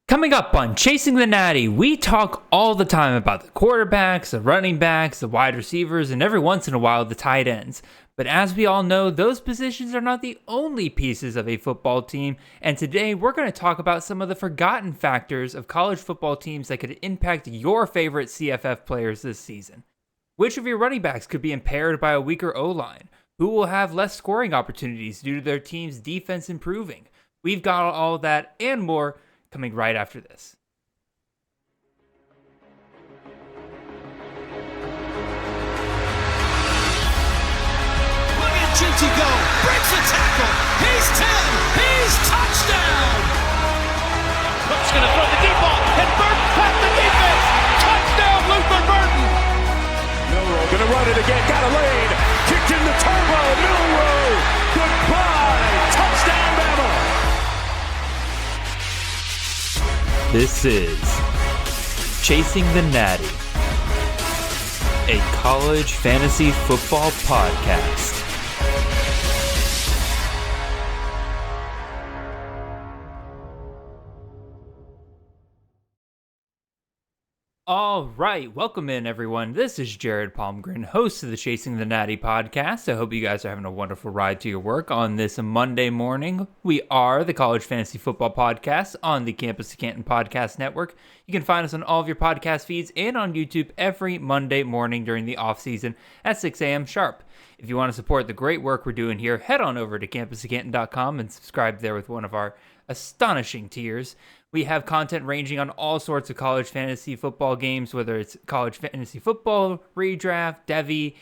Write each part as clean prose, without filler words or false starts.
Coming up on Chasing the Natty, we talk all the time about the quarterbacks, the running backs, the wide receivers, and every once in a while the tight ends. But as we all know, those positions are not the only pieces of a football team, and today we're going to talk about some of the forgotten factors of college football teams that could impact your favorite CFF players this season. Which of your running backs could be impaired by a weaker O-line? Who will have less scoring opportunities due to their team's defense improving? We've got all that and more coming right after this. Look at Jinty go, breaks a tackle, he's 10, he's touchdown! Cook's gonna throw the deep ball, and Burton past the defense! Touchdown, Luther Burton! Milrow gonna run it again, got a lane, kicked in the turbo, Milrow! Goodbye, touchdown Bama! This is Chasing the Natty, a college fantasy football podcast. All right, welcome in everyone. This is Jared Palmgren, host of the Chasing the Natty podcast. I hope you guys are having a wonderful ride to your work on this Monday morning. We are the College Fantasy Football Podcast on the Campus to Canton Podcast Network. You can find us on all of your podcast feeds and on YouTube every Monday morning during the off season at 6 a.m. sharp. If you want to support the great work we're doing here, head on over to campustocanton.com and subscribe there with one of our astonishing tiers. We have content ranging on all sorts of college fantasy football games, whether it's college fantasy football, redraft, Devy,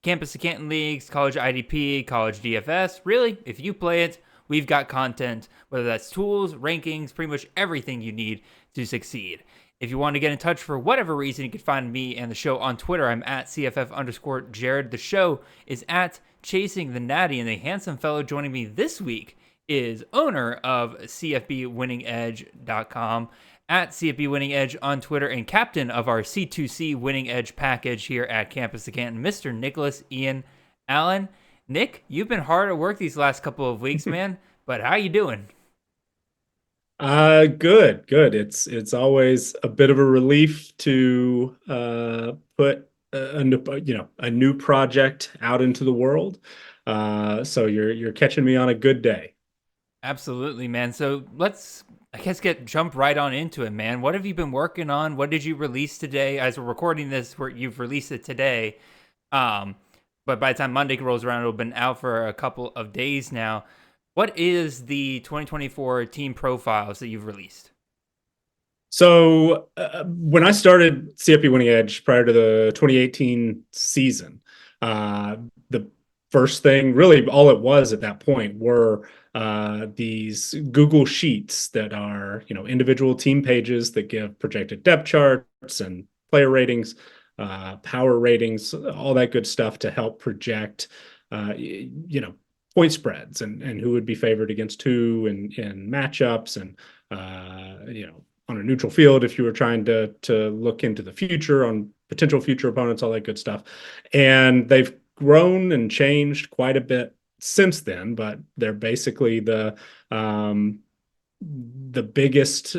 Campus to Canton leagues, college IDP, college DFS. Really, if you play it, we've got content, whether that's tools, rankings, pretty much everything you need to succeed. If you want to get in touch for whatever reason, you can find me and the show on Twitter. I'm at CFF_Jared. The show is at Chasing the Natty, and the handsome fellow joining me this week is owner of CFBWinningEdge.com, at CFBWinningEdge on Twitter, and captain of our C2C Winning Edge package here at Campus to Canton, Mr. Nicholas Ian Allen. Nick, you've been hard at work these last couple of weeks, man, but how you doing? Good. It's always a bit of a relief to put a new project out into the world. So you're catching me on a good day. Absolutely, man. So let's, jump right on into it, man. What have you been working on? What did you release today? As we're recording this, you've released it today. But by the time Monday rolls around, it'll have been out for a couple of days now. What is the 2024 team profiles that you've released? So when I started CFP Winning Edge prior to the 2018 season, the first thing, really all it was at that point, were these Google Sheets that are, individual team pages that give projected depth charts and player ratings, power ratings, all that good stuff to help project, point spreads and who would be favored against who in matchups and, on a neutral field if you were trying to look into the future on potential future opponents, all that good stuff. And they've grown and changed quite a bit since then, but they're basically the biggest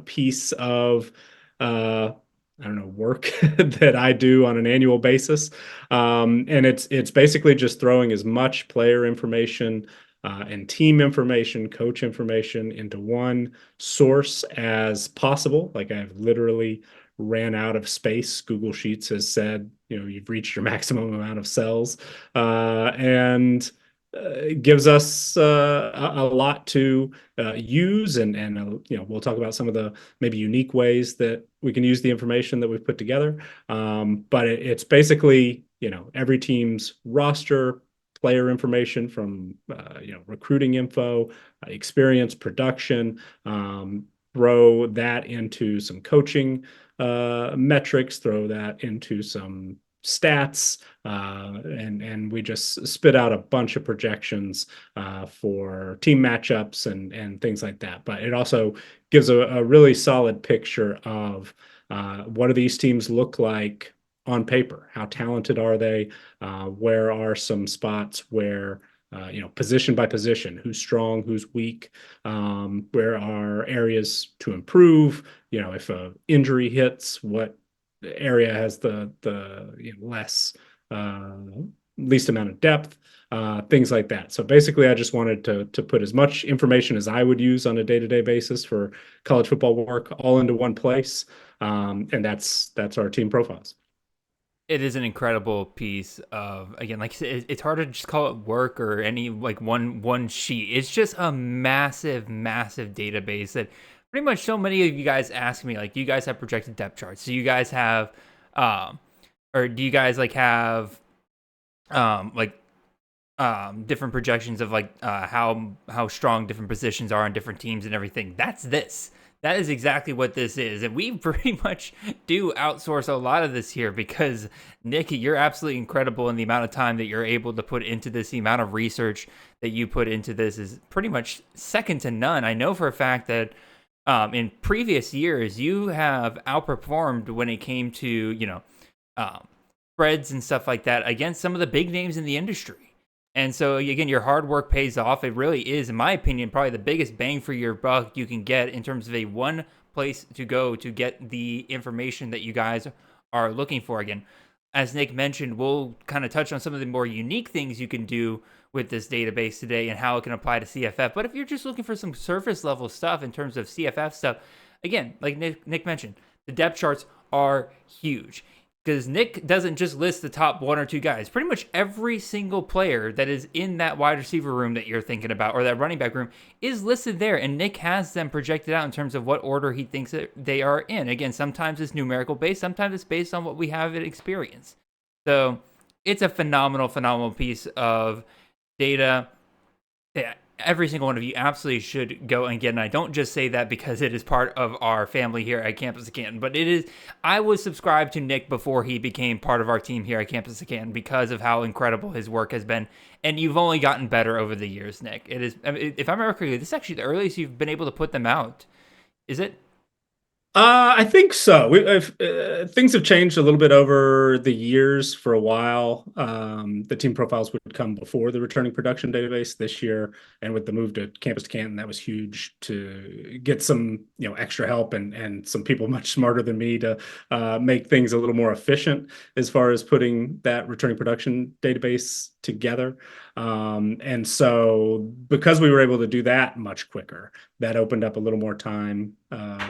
piece of work that I do on an annual basis. And it's basically just throwing as much player information and team information, coach information into one source as possible. Like I've literally ran out of space. Google Sheets has said, you've reached your maximum amount of cells, and it gives us a lot to use, and we'll talk about some of the maybe unique ways that we can use the information that we've put together. But it's basically every team's roster, player information from recruiting info, experience, production. Throw that into some coaching metrics. Throw that into some stats, and we just spit out a bunch of projections for team matchups and things like that. But it also gives a really solid picture of what do these teams look like on paper? How talented are they? Where are some spots where position by position, who's strong, who's weak, where are areas to improve. If a injury hits, what area has the less least amount of depth, things like that. So basically, I just wanted to put as much information as I would use on a day-to-day basis for college football work all into one place, and that's our team profiles. It is an incredible piece of, again, like it's hard to just call it work or any like one sheet. It's just a massive database that pretty much so many of you guys ask me, like, do you guys have projected depth charts? Do you guys have or do you guys like have different projections of like how strong different positions are on different teams and everything? That is exactly what this is. And we pretty much do outsource a lot of this here because, Nick, you're absolutely incredible in the amount of time that you're able to put into this. The amount of research that you put into this is pretty much second to none. I know for a fact that in previous years, you have outperformed when it came to, spreads and stuff like that against some of the big names in the industry. And so, again, your hard work pays off. It really is, in my opinion, probably the biggest bang for your buck you can get in terms of a one place to go to get the information that you guys are looking for. Again, as Nick mentioned, we'll kind of touch on some of the more unique things you can do with this database today and how it can apply to CFF. But if you're just looking for some surface level stuff in terms of CFF stuff, again, like Nick mentioned, the depth charts are huge. Because Nick doesn't just list the top one or two guys. Pretty much every single player that is in that wide receiver room that you're thinking about, or that running back room, is listed there. And Nick has them projected out in terms of what order he thinks that they are in. Again, sometimes it's numerical based. Sometimes it's based on what we have in experience. So it's a phenomenal piece of data that every single one of you absolutely should go and get. And I don't just say that because it is part of our family here at Campus of Canton, but it is. I was subscribed to Nick before he became part of our team here at Campus of Canton because of how incredible his work has been. And you've only gotten better over the years, Nick. It is, I mean, if I remember correctly, this is actually the earliest you've been able to put them out. Is it? I think so. Things have changed a little bit over the years. For a while, the team profiles would come before the returning production database. This year, and with the move to Campus to Canton, that was huge to get some extra help and some people much smarter than me to make things a little more efficient as far as putting that returning production database together. And so because we were able to do that much quicker, that opened up a little more time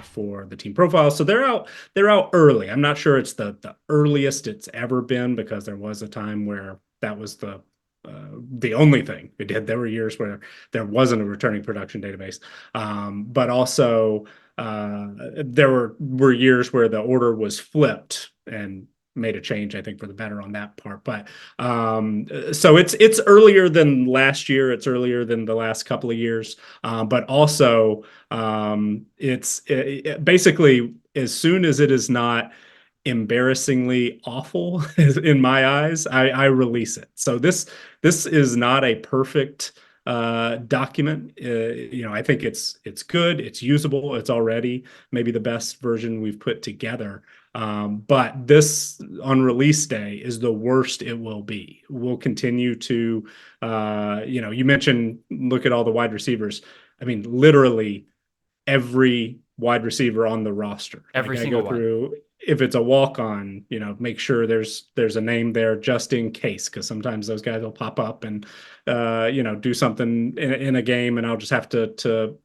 for the team profiles. So they're out early. I'm not sure it's the earliest it's ever been, because there was a time where that was the only thing we did. There were years where there wasn't a returning production database, but also there were years where the order was flipped and made a change, I think, for the better on that part. But so it's earlier than last year. It's earlier than the last couple of years. But also it's basically, as soon as it is not embarrassingly awful in my eyes, I release it. So this is not a perfect document. I think it's good, it's usable, it's already maybe the best version we've put together. But this on release day is the worst it will be. We'll continue to, you mentioned, look at all the wide receivers. I mean, literally every wide receiver on the roster. Every single one. Through, if it's a walk-on, make sure there's a name there just in case, because sometimes those guys will pop up and, do something in a game, and I'll just have to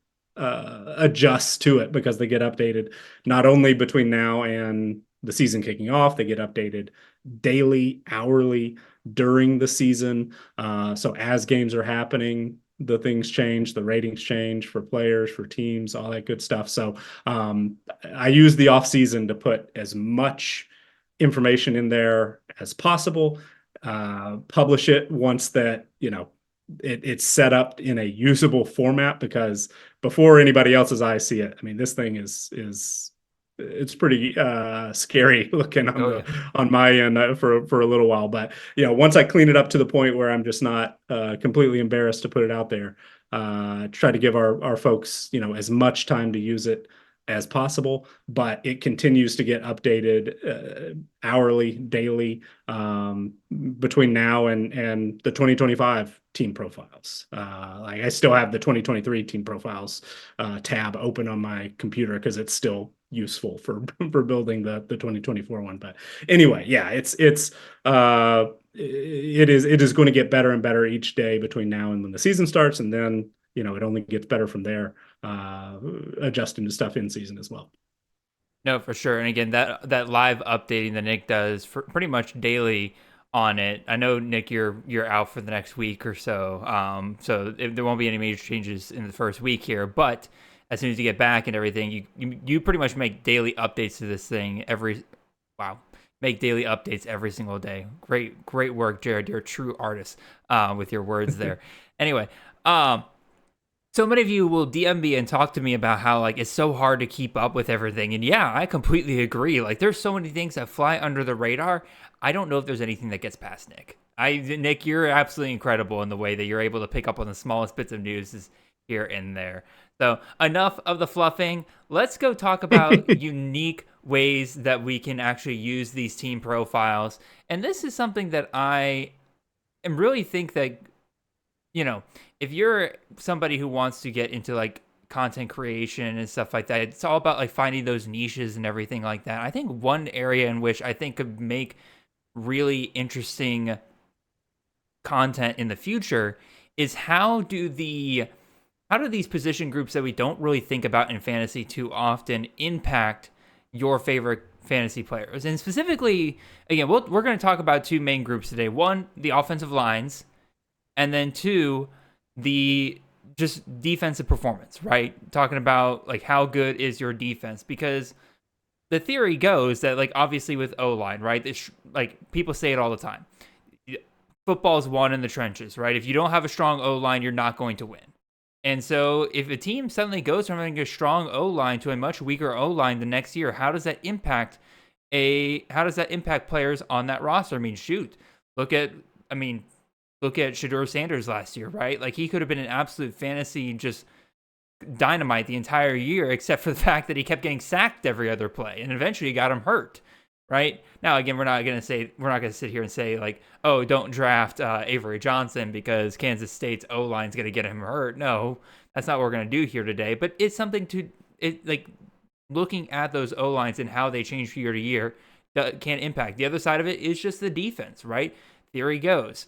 adjust to it because they get updated not only between now and the season kicking off, they get updated daily, hourly during the season. So as games are happening, the things change, the ratings change for players, for teams, all that good stuff. So I use the off season to put as much information in there as possible, publish it once that, it's set up in a usable format, because before anybody else's eyes see it, I mean, this thing is it's pretty scary looking on my end for a little while. But once I clean it up to the point where I'm just not completely embarrassed to put it out there, try to give our folks as much time to use it as possible, but it continues to get updated hourly, daily, between now and the 2025 team profiles. Like I still have the 2023 team profiles tab open on my computer because it's still useful for building the 2024 one. But anyway, yeah, it is going to get better and better each day between now and when the season starts, and then it only gets better from there, adjusting to stuff in season as well. No, for sure. And again, that live updating that Nick does for pretty much daily on it. I know, Nick, you're out for the next week or so, so there won't be any major changes in the first week here. But as soon as you get back and everything, you pretty much make daily updates to this thing make daily updates every single day. Great work, Jared. You're a true artist with your words there. Anyway, so many of you will DM me and talk to me about how like it's so hard to keep up with everything. And yeah, I completely agree. Like there's so many things that fly under the radar. I don't know if there's anything that gets past Nick. Nick, you're absolutely incredible in the way that you're able to pick up on the smallest bits of news here and there. So enough of the fluffing. Let's go talk about unique ways that we can actually use these team profiles. And this is something that I am really think that, if you're somebody who wants to get into like content creation and stuff like that, it's all about like finding those niches and everything like that. I think one area in which I think could make really interesting content in the future is how do these position groups that we don't really think about in fantasy too often impact your favorite fantasy players? And specifically, again, we're going to talk about two main groups today. One, the offensive lines, and then two, the just defensive performance, right? Talking about like how good is your defense, because the theory goes that like obviously with O-line, right? Like people say it all the time. Football is won in the trenches, right? If you don't have a strong O-line, you're not going to win. And so if a team suddenly goes from having a strong O-line to a much weaker O-line the next year, how does that impact players on that roster? I mean, look at Shedeur Sanders last year, right? Like he could have been an absolute fantasy just dynamite the entire year, except for the fact that he kept getting sacked every other play, and eventually got him hurt. Right now, again, we're not going to sit here and say like, oh, don't draft Avery Johnson because Kansas State's O-line is going to get him hurt. No, that's not what we're going to do here today. But it's something like looking at those O-lines and how they change year to year that can impact. The other side of it is just the defense, right? Theory goes,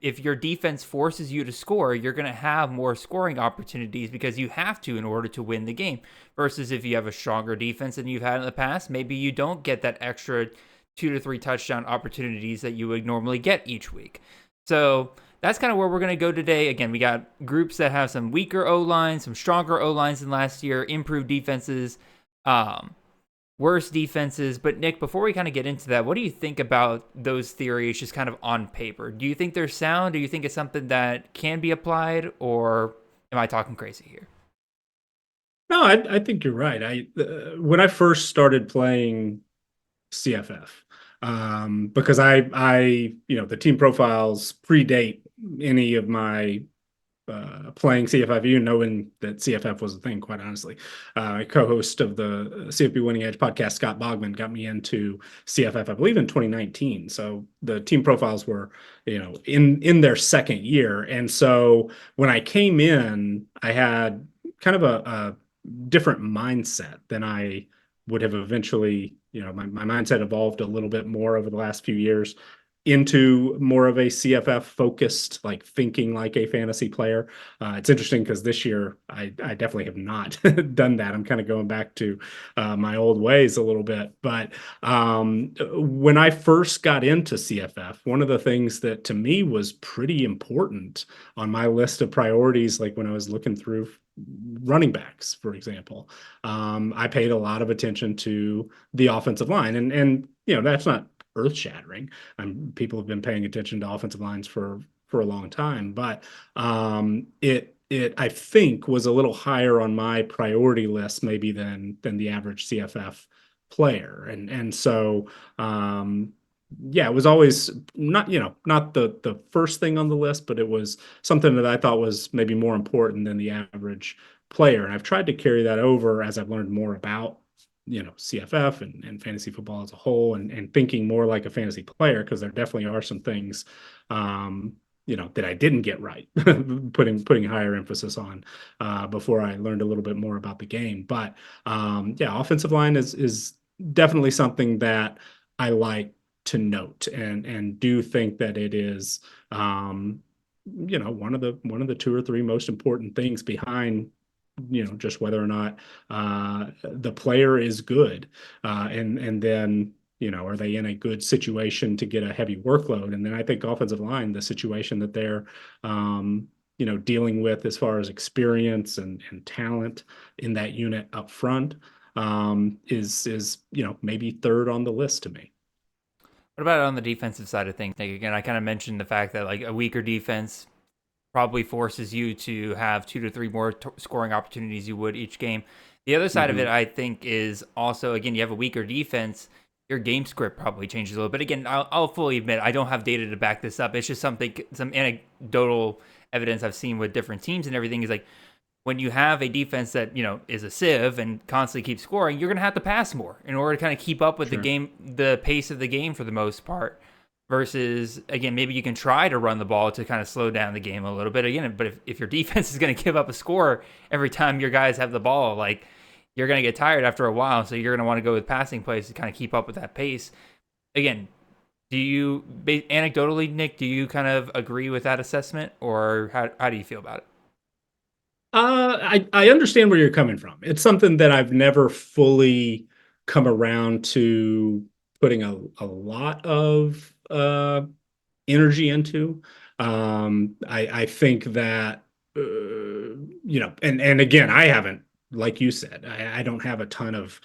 if your defense forces you to score, you're going to have more scoring opportunities because you have to in order to win the game. Versus if you have a stronger defense than you've had in the past, maybe you don't get that extra 2 to 3 touchdown opportunities that you would normally get each week. So that's kind of where we're going to go today. Again, we got groups that have some weaker O-lines, some stronger O-lines than last year, improved defenses, worse defenses. But Nick, before we kind of get into that, what do you think about those theories just kind of on paper? Do you think they're sound? Do you think it's something that can be applied, or am I talking crazy here? No, I think you're right. When I first started playing CFF, because the team profiles predate any of my playing CFF, even knowing that CFF was a thing, quite honestly. Co-host of the CFB Winning Edge podcast, Scott Bogman, got me into CFF, I believe, in 2019. So the team profiles were, in their second year. And so when I came in, I had kind of a different mindset than I would have eventually, my mindset evolved a little bit more over the last few years into more of a CFF focused, like thinking like a fantasy player. It's interesting because this year I definitely have not done that. I'm kind of going back to my old ways a little bit. But when I first got into CFF, one of the things that to me was pretty important on my list of priorities, like when I was looking through running backs, for example, I paid a lot of attention to the offensive line, and that's not earth-shattering. People have been paying attention to offensive lines for a long time, but it I think was a little higher on my priority list maybe than the average CFF player, and so it was always not the first thing on the list, but it was something that I thought was maybe more important than the average player. And I've tried to carry that over as I've learned more about, CFF and fantasy football as a whole, and thinking more like a fantasy player, because there definitely are some things, that I didn't get right, putting higher emphasis on before I learned a little bit more about the game. But yeah, offensive line is definitely something that I like to note, and do think that it is one of the two or three most important things behind just whether or not the player is good, and then are they in a good situation to get a heavy workload. And then I think offensive line, the situation that they're dealing with as far as experience and talent in that unit up front, is maybe third on the list to me. What about on the defensive side of things? Like, again, I kind of mentioned the fact that like a weaker defense probably forces you to have 2 to 3 more scoring opportunities you would each game. The other side of it, I think, is also, again, you have a weaker defense, your game script probably changes a little bit. Again, I'll fully admit I don't have data to back this up. It's just some anecdotal evidence I've seen with different teams and everything. Is like, when you have a defense that is a sieve and constantly keeps scoring, you're going to have to pass more in order to kind of keep up with the pace of the game for the most part. Versus, again, maybe you can try to run the ball to kind of slow down the game a little bit. Again, but if your defense is going to give up a score every time your guys have the ball, like, you're going to get tired after a while. So you're going to want to go with passing plays to kind of keep up with that pace. Again, anecdotally, Nick, do you kind of agree with that assessment, or how do you feel about it? I understand where you're coming from. It's something that I've never fully come around to putting a lot of energy into. I think that and again, I haven't, like you said, I don't have a ton of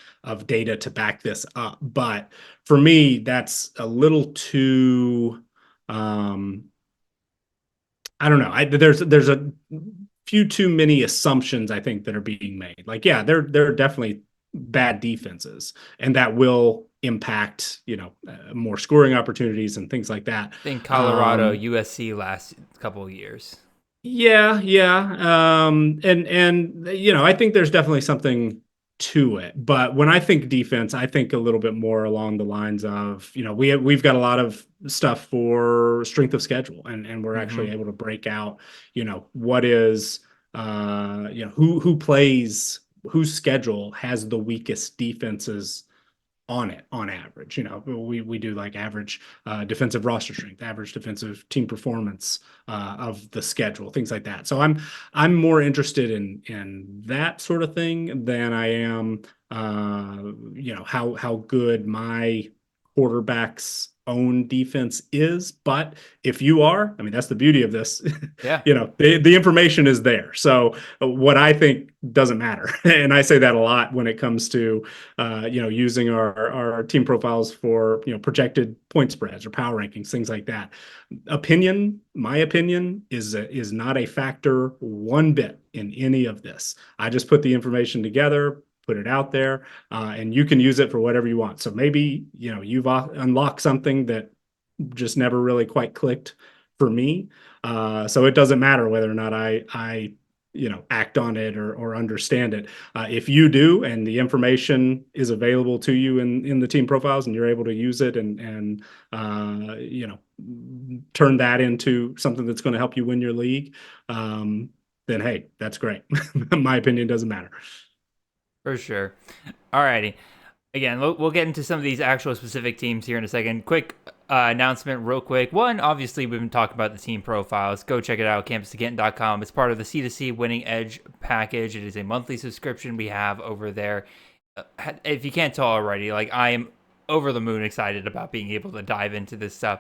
data to back this up, but for me, that's a little too. I don't know. There's a few too many assumptions, I think, that are being made. Like, yeah, there are definitely bad defenses, and that will impact more scoring opportunities and things like that. I think Colorado, USC last couple of years. Yeah. And I think there's definitely something to it. But when I think defense, I think a little bit more along the lines of, we've got a lot of stuff for strength of schedule, and we're actually able to break out, what is, who plays, whose schedule has the weakest defenses on it on average. We do like average defensive roster strength, average defensive team performance of the schedule, things like that. So I'm more interested in that sort of thing than I am how good my quarterback's own defense is. But if you are, I mean, that's the beauty of this. Yeah. The information is there. So what I think doesn't matter. And I say that a lot when it comes to, using our team profiles for, projected point spreads or power rankings, things like that. My opinion is not a factor one bit in any of this. I just put the information together, put it out there, and you can use it for whatever you want. So maybe, you've unlocked something that just never really quite clicked for me. So it doesn't matter whether or not I act on it or understand it. If you do, and the information is available to you in the team profiles, and you're able to use it and turn that into something that's going to help you win your league, then hey, that's great. My opinion doesn't matter. For sure. Alrighty. Again, we'll get into some of these actual specific teams here in a second. Quick announcement real quick. One, obviously, we've been talking about the team profiles. Go check it out, campus2canton.com. It's part of the C2C Winning Edge package. It is a monthly subscription we have over there. If you can't tell already, like, I am over the moon excited about being able to dive into this stuff.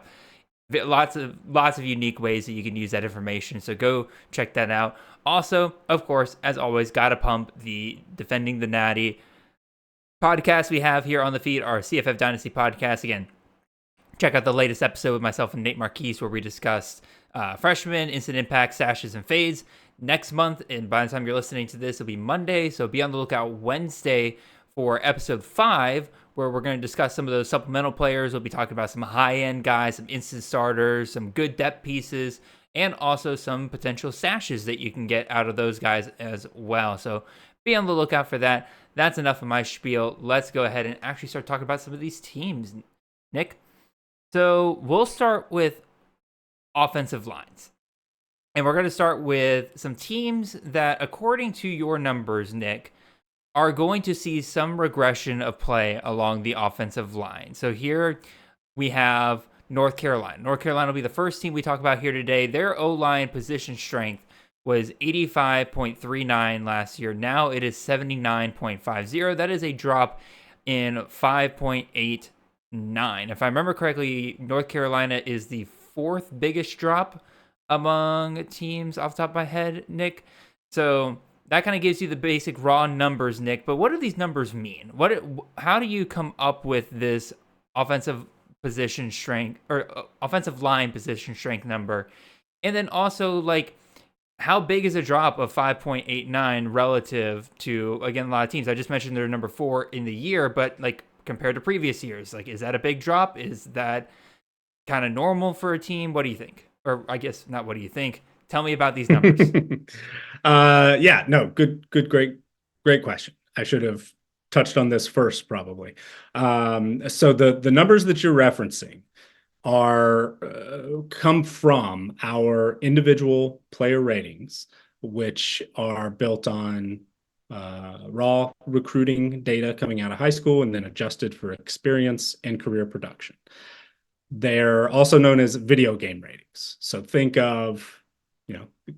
Lots of unique ways that you can use that information. So go check that out. Also, of course, as always, gotta pump the Defending the Natty podcast we have here on the feed, our CFF Dynasty podcast. Again, check out the latest episode with myself and Nate Marquise, where we discussed freshmen, instant impact, sashes, and fades. Next month, and by the time you're listening to this, it'll be Monday, so be on the lookout Wednesday for episode 5, where we're going to discuss some of those supplemental players. We'll be talking about some high-end guys, some instant starters, some good depth pieces, and also some potential stashes that you can get out of those guys as well. So be on the lookout for that. That's enough of my spiel. Let's go ahead and actually start talking about some of these teams, Nick. So we'll start with offensive lines. And we're going to start with some teams that, according to your numbers, Nick, are going to see some regression of play along the offensive line. So here we have North Carolina. North Carolina will be the first team we talk about here today. Their O-line position strength was 85.39 last year. Now it is 79.50. That is a drop in 5.89. If I remember correctly, North Carolina is the fourth biggest drop among teams off the top of my head, Nick. So that kind of gives you the basic raw numbers, Nick. But what do these numbers mean? How do you come up with this offensive position strength or offensive line position strength number? And then also, like, how big is a drop of 5.89 relative to, again, a lot of teams? I just mentioned they're number 4 in the year, but like compared to previous years, like, is that a big drop? Is that kind of normal for a team? What do you think? Or I guess not. What do you think? Tell me about these numbers. Yeah, no, great question. I should have touched on this first, probably. So the numbers that you're referencing are come from our individual player ratings, which are built on raw recruiting data coming out of high school and then adjusted for experience and career production. They're also known as video game ratings. So think of,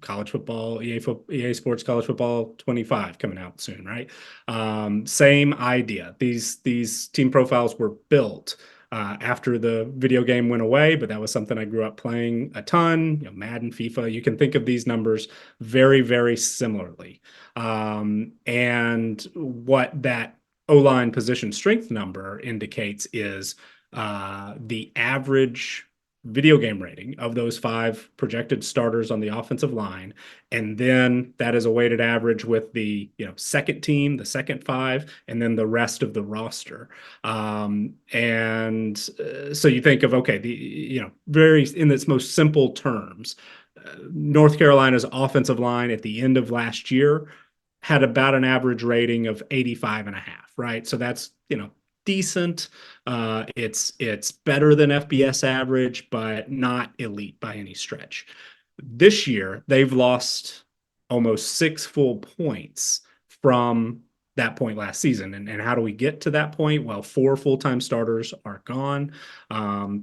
college football, EA Sports College Football 25 coming out soon, right? Same idea. These team profiles were built after the video game went away, but that was something I grew up playing a ton. Madden, FIFA. You can think of these numbers very, very similarly. And what that O-line position strength number indicates is the average video game rating of those 5 projected starters on the offensive line, and then that is a weighted average with the second team, the second 5, and then the rest of the roster. So you think of, okay, very in its most simple terms, North Carolina's offensive line at the end of last year had about an average rating of 85.5, right? So that's decent. It's better than FBS average, but not elite by any stretch. This year, they've lost almost 6 full points from that point last season. And how do we get to that point? Well, 4 full-time starters are gone.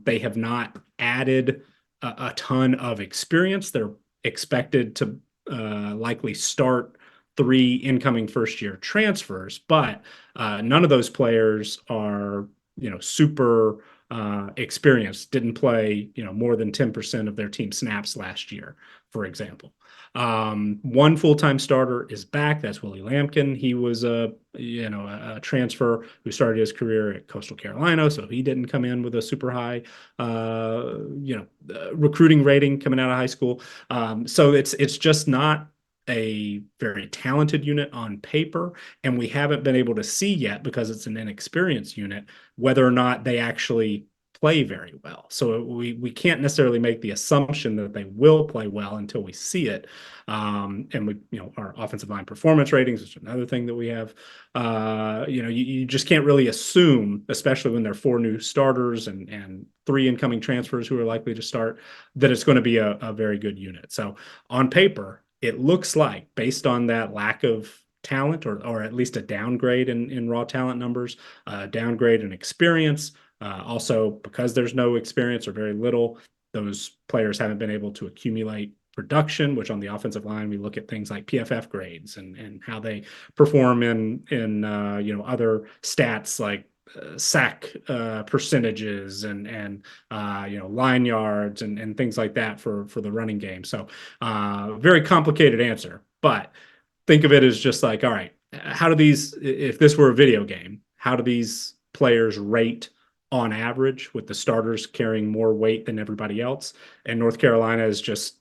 They have not added a ton of experience. They're expected to likely start 3 incoming first-year transfers, but none of those players are, super experienced. Didn't play, more than 10% of their team snaps last year, for example. One full-time starter is back. That's Willie Lampkin. He was a transfer who started his career at Coastal Carolina, so he didn't come in with a super high, recruiting rating coming out of high school. So it's just not a very talented unit on paper, and we haven't been able to see yet, because it's an inexperienced unit, whether or not they actually play very well. So we can't necessarily make the assumption that they will play well until we see it. And we, our offensive line performance ratings is another thing that we have. You just can't really assume, especially when there are 4 new starters and 3 incoming transfers who are likely to start, that it's going to be a very good unit. So on paper, it looks like, based on that lack of talent, or at least a downgrade in raw talent numbers, downgrade in experience. Also, because there's no experience or very little, those players haven't been able to accumulate production, which on the offensive line, we look at things like PFF grades and how they perform in other stats like sack percentages and line yards and things like that for the running game. So very complicated answer, but think of it as just like, all right, how do these, if this were a video game, how do these players rate on average, with the starters carrying more weight than everybody else? And North Carolina has just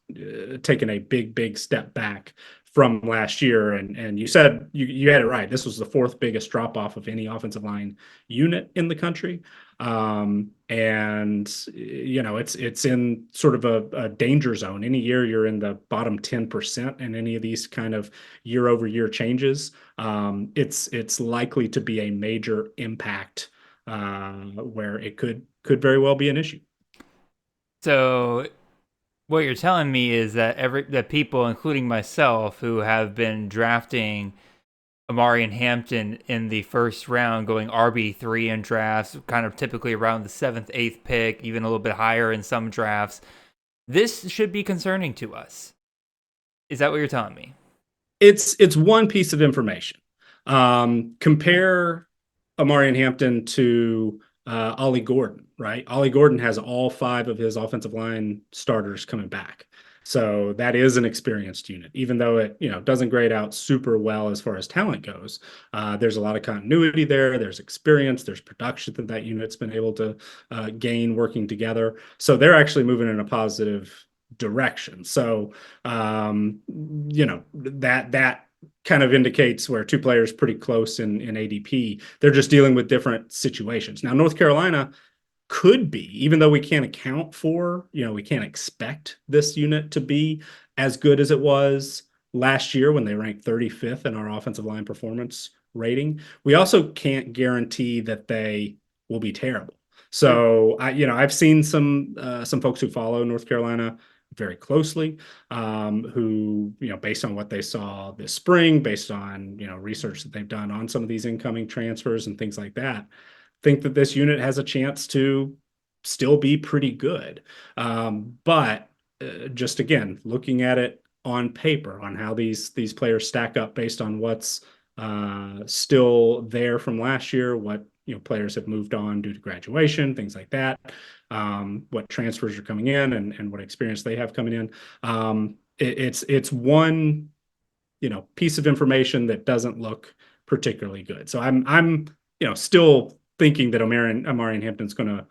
taken a big step back from last year. And you said you had it right. This was the fourth biggest drop off of any offensive line unit in the country. And it's in sort of a danger zone. Any year you're in the bottom 10% in any of these kind of year over year changes, it's likely to be a major impact where it could very well be an issue. So what you're telling me is that that people, including myself, who have been drafting Amari Hampton in the first round, going RB3 in drafts, kind of typically around the 7th, 8th pick, even a little bit higher in some drafts, this should be concerning to us. Is that what you're telling me? It's one piece of information. Compare Amari Hampton to Ollie Gordon, right? Ollie Gordon has all 5 of his offensive line starters coming back. So that is an experienced unit, even though it doesn't grade out super well as far as talent goes. There's a lot of continuity there. There's experience. There's production that unit's been able to gain working together. So they're actually moving in a positive direction. So that kind of indicates where 2 players pretty close in ADP. They're just dealing with different situations. Now, North Carolina could be, even though we can't account for, we can't expect this unit to be as good as it was last year when they ranked 35th in our offensive line performance rating. We also can't guarantee that they will be terrible. So I've seen some folks who follow North Carolina very closely, who, based on what they saw this spring, based on, research that they've done on some of these incoming transfers and things like that, think that this unit has a chance to still be pretty good. But just again, looking at it on paper, on how these players stack up based on what's still there from last year, what players have moved on due to graduation, things like that, what transfers are coming in and what experience they have coming in. It's one piece of information that doesn't look particularly good. So I'm still thinking that Amari Hampton's going to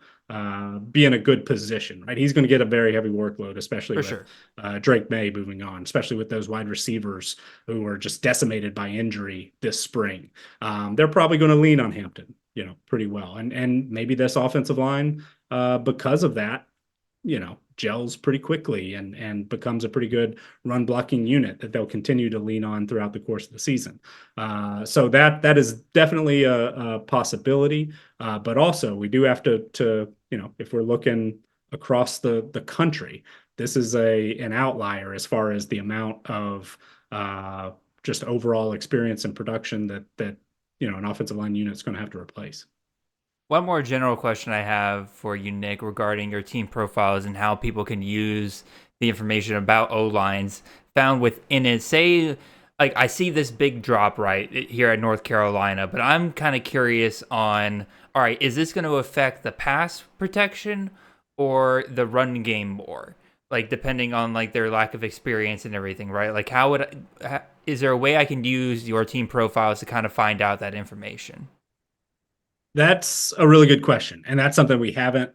be in a good position, right? He's going to get a very heavy workload, especially with Drake May moving on, especially with those wide receivers who were just decimated by injury this spring. They're probably going to lean on Hampton, pretty well. And maybe this offensive line, because of that, gels pretty quickly and becomes a pretty good run blocking unit that they'll continue to lean on throughout the course of the season. So that is definitely a possibility. But also we do have to if we're looking across the country, this is an outlier as far as the amount of just overall experience and production that an offensive line unit is going to have to replace. One more general question I have for you, Nick, regarding your team profiles and how people can use the information about O-lines found within it. Say, like, I see this big drop right here at North Carolina, but I'm kind of curious on, all right, is this going to affect the pass protection or the run game more? Like, depending on, like, their lack of experience and everything, right? Like, is there a way I can use your team profiles to kind of find out that information? That's a really good question. And that's something we haven't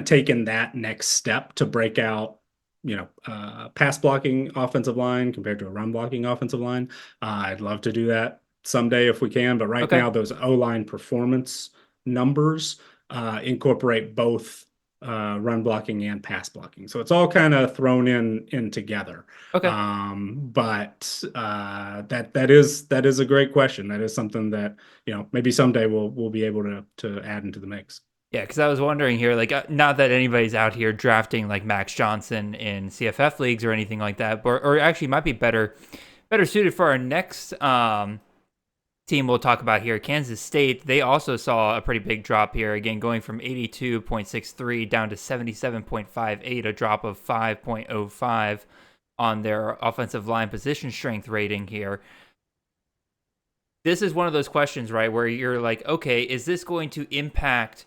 taken that next step to break out, pass blocking offensive line compared to a run blocking offensive line. I'd love to do that someday if we can. But right now, those O-line performance numbers incorporate both run blocking and pass blocking. So it's all kind of thrown in together. Okay. But that is a great question. That is something that, maybe someday we'll be able to add into the mix. Yeah, because I was wondering here, like, not that anybody's out here drafting like Max Johnson in CFF leagues or anything like that, or actually might be better suited for our next team we'll talk about here, Kansas State. They also saw a pretty big drop here, again, going from 82.63 down to 77.58, a drop of 5.05 on their offensive line position strength rating here. This is one of those questions, right, where you're like, okay, is this going to impact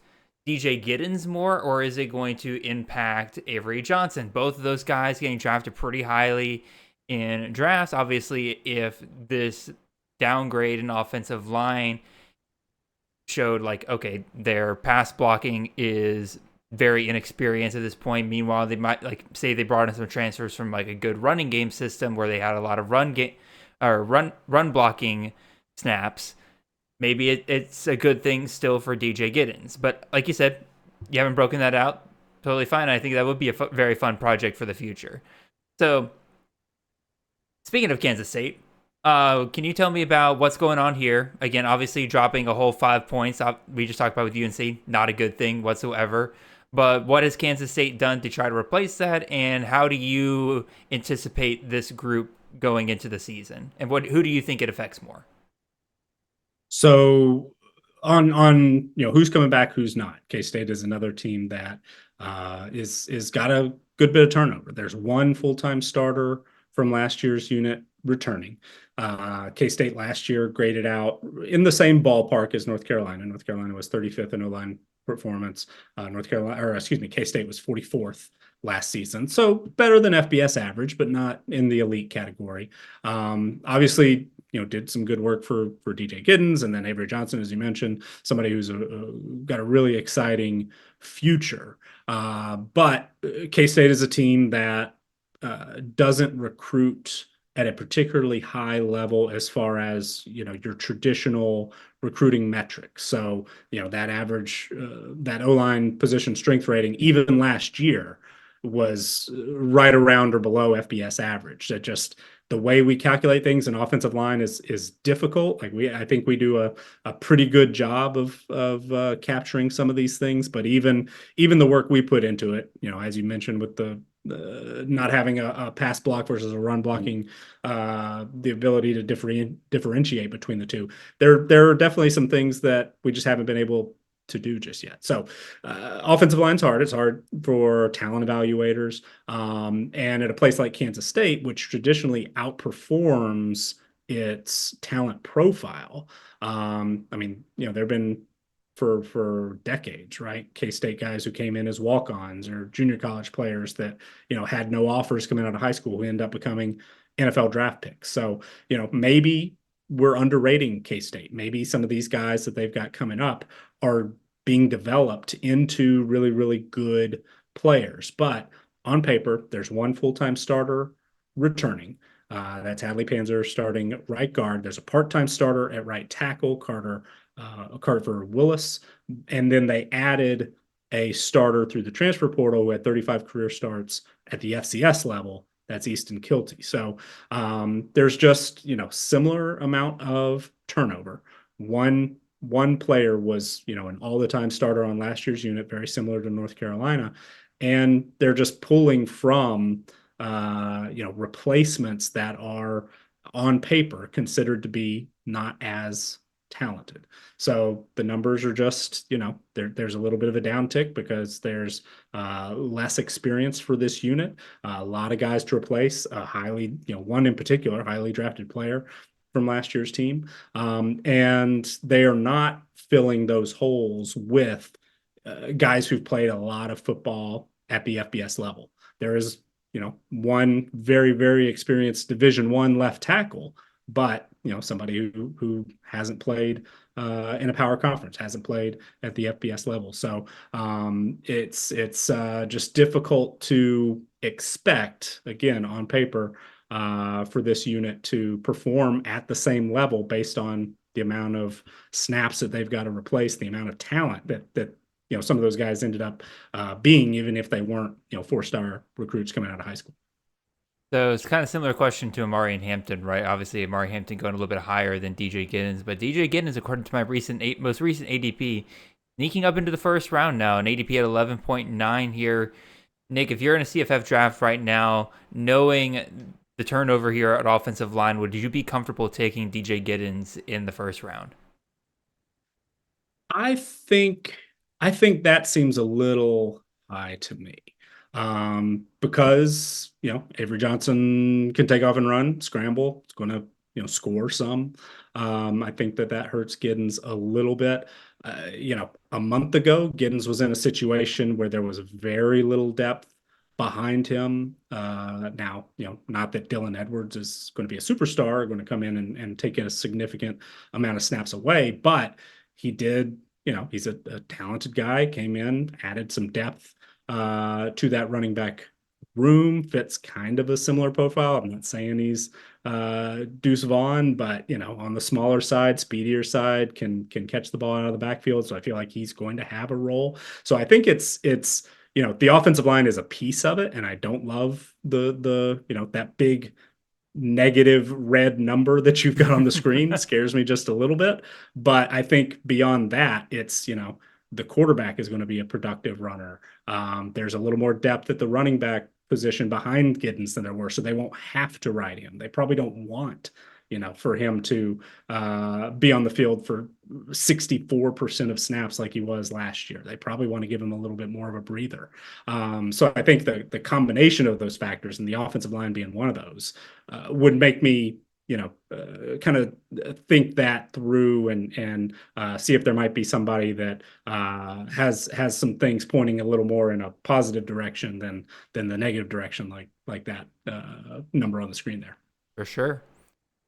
DJ Giddens more, or is it going to impact Avery Johnson? Both of those guys getting drafted pretty highly in drafts. Obviously, if this downgrade in offensive line showed like, okay, their pass blocking is very inexperienced at this point. Meanwhile, they might like say they brought in some transfers from like a good running game system where they had a lot of run blocking snaps. Maybe it's a good thing still for DJ Giddens. But like you said, you haven't broken that out. Totally fine. I think that would be a very fun project for the future. So, speaking of Kansas State, can you tell me about what's going on here? Again, obviously dropping a whole 5 points. We just talked about with UNC, not a good thing whatsoever. But what has Kansas State done to try to replace that? And how do you anticipate this group going into the season? And who do you think it affects more? So on who's coming back, who's not. K-State is another team that is got a good bit of turnover. There's one full-time starter from last year's unit returning. K-State last year graded out in the same ballpark as North Carolina. North Carolina was 35th in O-line performance. K-State was 44th last season. So better than FBS average, but not in the elite category. Obviously, did some good work for DJ Giddens, and then Avery Johnson, as you mentioned, somebody who's got a really exciting future. But K-State is a team that doesn't recruit at a particularly high level as far as your traditional recruiting metrics. So that average, that O-line position strength rating, even last year, was right around or below FBS average. That just the way we calculate things in offensive line is difficult. I think we do a pretty good job of capturing some of these things, but even the work we put into it, as you mentioned with the not having a pass block versus a run blocking, the ability to differentiate between the two. There are definitely some things that we just haven't been able to do just yet. So offensive line's hard. It's hard for talent evaluators. And at a place like Kansas State, which traditionally outperforms its talent profile, there have been for decades, right? K-State guys who came in as walk-ons or junior college players that, had no offers coming out of high school who end up becoming NFL draft picks. So, maybe we're underrating K-State. Maybe some of these guys that they've got coming up are being developed into really, really good players. But on paper, there's one full-time starter returning. That's Hadley Panzer starting at right guard. There's a part-time starter at right tackle, Carter Willis. And then they added a starter through the transfer portal who had 35 career starts at the FCS level. That's Easton Kilty. So there's just, similar amount of turnover. One player was, an all-the-time starter on last year's unit, very similar to North Carolina. And they're just pulling from, replacements that are on paper considered to be not as talented. So the numbers are just, there's a little bit of a downtick because there's less experience for this unit. A lot of guys to replace, one in particular, highly drafted player from last year's team. And they are not filling those holes with guys who've played a lot of football at the FBS level. There is, one very, very experienced Division I left tackle, but somebody who hasn't played in a power conference, hasn't played at the FBS level. So it's just difficult to expect, again, on paper, for this unit to perform at the same level based on the amount of snaps that they've got to replace, the amount of talent that some of those guys ended up being, even if they weren't 4-star recruits coming out of high school. So it's kind of similar question to Amari and Hampton, right? Obviously, Amari Hampton going a little bit higher than DJ Giddens, but DJ Giddens, according to my most recent ADP, sneaking up into the first round now, an ADP at 11.9 here. Nick, if you're in a CFF draft right now, knowing the turnover here at offensive line, would you be comfortable taking DJ Giddens in the first round? I think that seems a little high to me. Because, Avery Johnson can take off and run, scramble. It's going to, score some. I think that hurts Giddens a little bit. A month ago, Giddens was in a situation where there was very little depth behind him. Now, not that Dylan Edwards is going to be a superstar, going to come in and take a significant amount of snaps away, but he did, he's a talented guy, came in, added some depth to that running back room, fits kind of a similar profile. I'm not saying he's Deuce Vaughn, but on the smaller side, speedier side, can catch the ball out of the backfield. So I feel like he's going to have a role. So I think it's the offensive line is a piece of it, and I don't love the that big negative red number that you've got on the screen scares me just a little bit. But I think beyond that, it's the quarterback is going to be a productive runner. There's a little more depth at the running back position behind Giddens than there were, so they won't have to ride him. They probably don't want for him to be on the field for 64% of snaps like he was last year. They probably want to give him a little bit more of a breather. So I think the combination of those factors, and the offensive line being one of those, would make me kind of think that through and see if there might be somebody that has some things pointing a little more in a positive direction than the negative direction, like that number on the screen there. For sure.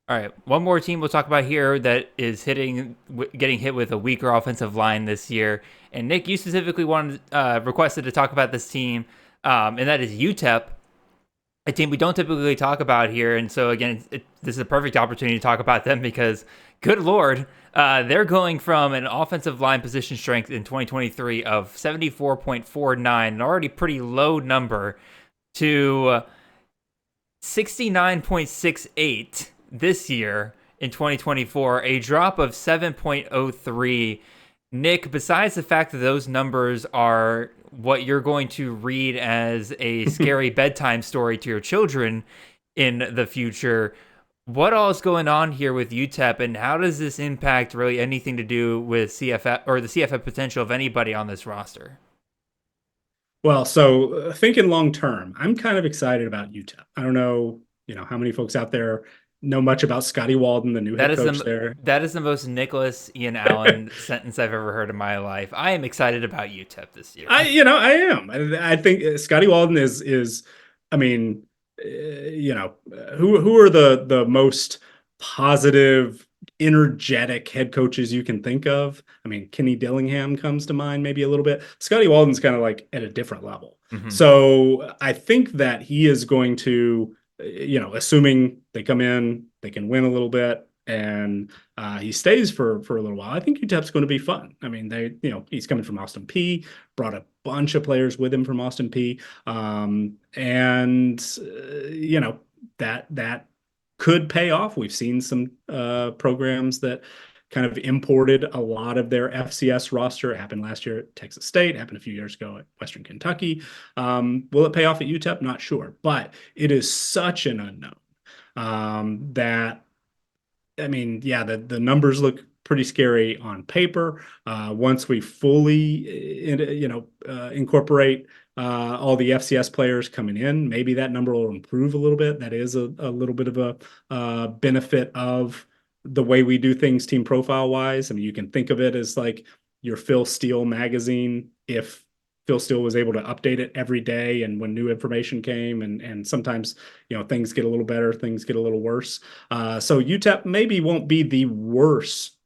All right, one more team we'll talk about here that is getting hit with a weaker offensive line this year. And Nick, you specifically requested to talk about this team, and that is UTEP, a team we don't typically talk about here. And so again, this is a perfect opportunity to talk about them because, good Lord, they're going from an offensive line position strength in 2023 of 74.49, an already pretty low number, to 69.68 this year in 2024, a drop of 7.03. Nick, besides the fact that those numbers are what you're going to read as a scary bedtime story to your children in the future, what all is going on here with UTEP, and how does this impact really anything to do with CFF or the CFF potential of anybody on this roster? Well, so thinking long term, I'm kind of excited about UTEP. I don't know, how many folks out there know much about Scotty Walden, the new head coach there. That is the most Nicholas Ian Allen sentence I've ever heard in my life. I am excited about UTEP this year. I am. I think Scotty Walden is. I mean, who are the most positive, energetic head coaches you can think of? I mean, Kenny Dillingham comes to mind maybe a little bit. Scotty Walden's kind of like at a different level. Mm-hmm. So I think that he is going to, assuming they come in, they can win a little bit, and he stays for a little while. I think UTEP's going to be fun. I mean, he's coming from Austin Peay, brought a bunch of players with him from Austin Peay, and that could pay off. We've seen some programs that kind of imported a lot of their FCS roster. It happened last year at Texas State, happened a few years ago at Western Kentucky. Will it pay off at UTEP? Not sure, but it is such an unknown that, I mean, yeah, the numbers look pretty scary on paper. Once we fully, incorporate all the FCS players coming in, maybe that number will improve a little bit. That is a little bit of a benefit of the way we do things team profile wise. I mean, you can think of it as like your Phil Steele magazine, if Phil Steele was able to update it every day and when new information came, and sometimes, things get a little better, things get a little worse. So UTEP maybe won't be the worst,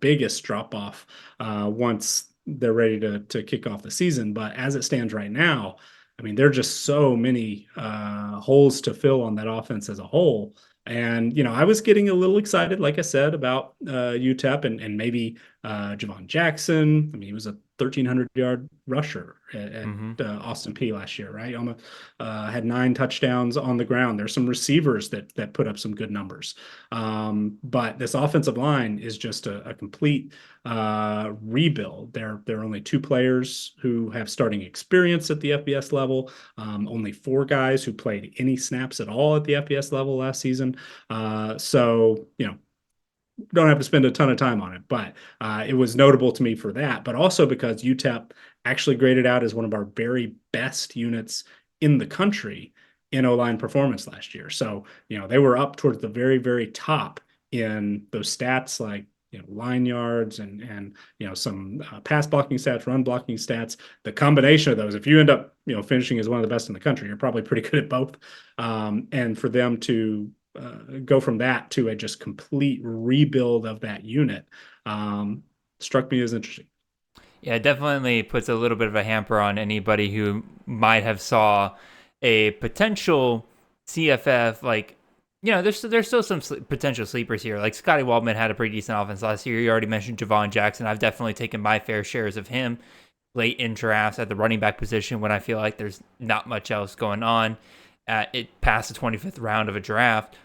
biggest drop off once they're ready to kick off the season. But as it stands right now, I mean, there are just so many holes to fill on that offense as a whole. And, I was getting a little excited, like I said, about UTEP and maybe Javon Jackson. I mean, he was a 1,300-yard rusher at Austin Peay last year, right? Had 9 touchdowns on the ground. There's some receivers that put up some good numbers. But this offensive line is just a complete rebuild. There are only 2 players who have starting experience at the FBS level, only 4 guys who played any snaps at all at the FBS level last season. So, don't have to spend a ton of time on it, but it was notable to me for that, but also because UTEP actually graded out as one of our very best units in the country in O-line performance last year. So, they were up towards the very, very top in those stats, like, line yards and some pass blocking stats, run blocking stats. The combination of those, if you end up, finishing as one of the best in the country, you're probably pretty good at both. And for them to go from that to a just complete rebuild of that unit struck me as interesting. Yeah, it definitely puts a little bit of a hamper on anybody who might have saw a potential CFF, there's still some potential sleepers here. Like Scotty Waldman had a pretty decent offense last year. You already mentioned Javon Jackson. I've definitely taken my fair shares of him late in drafts at the running back position when I feel like there's not much else going on it past the 25th round of a draft.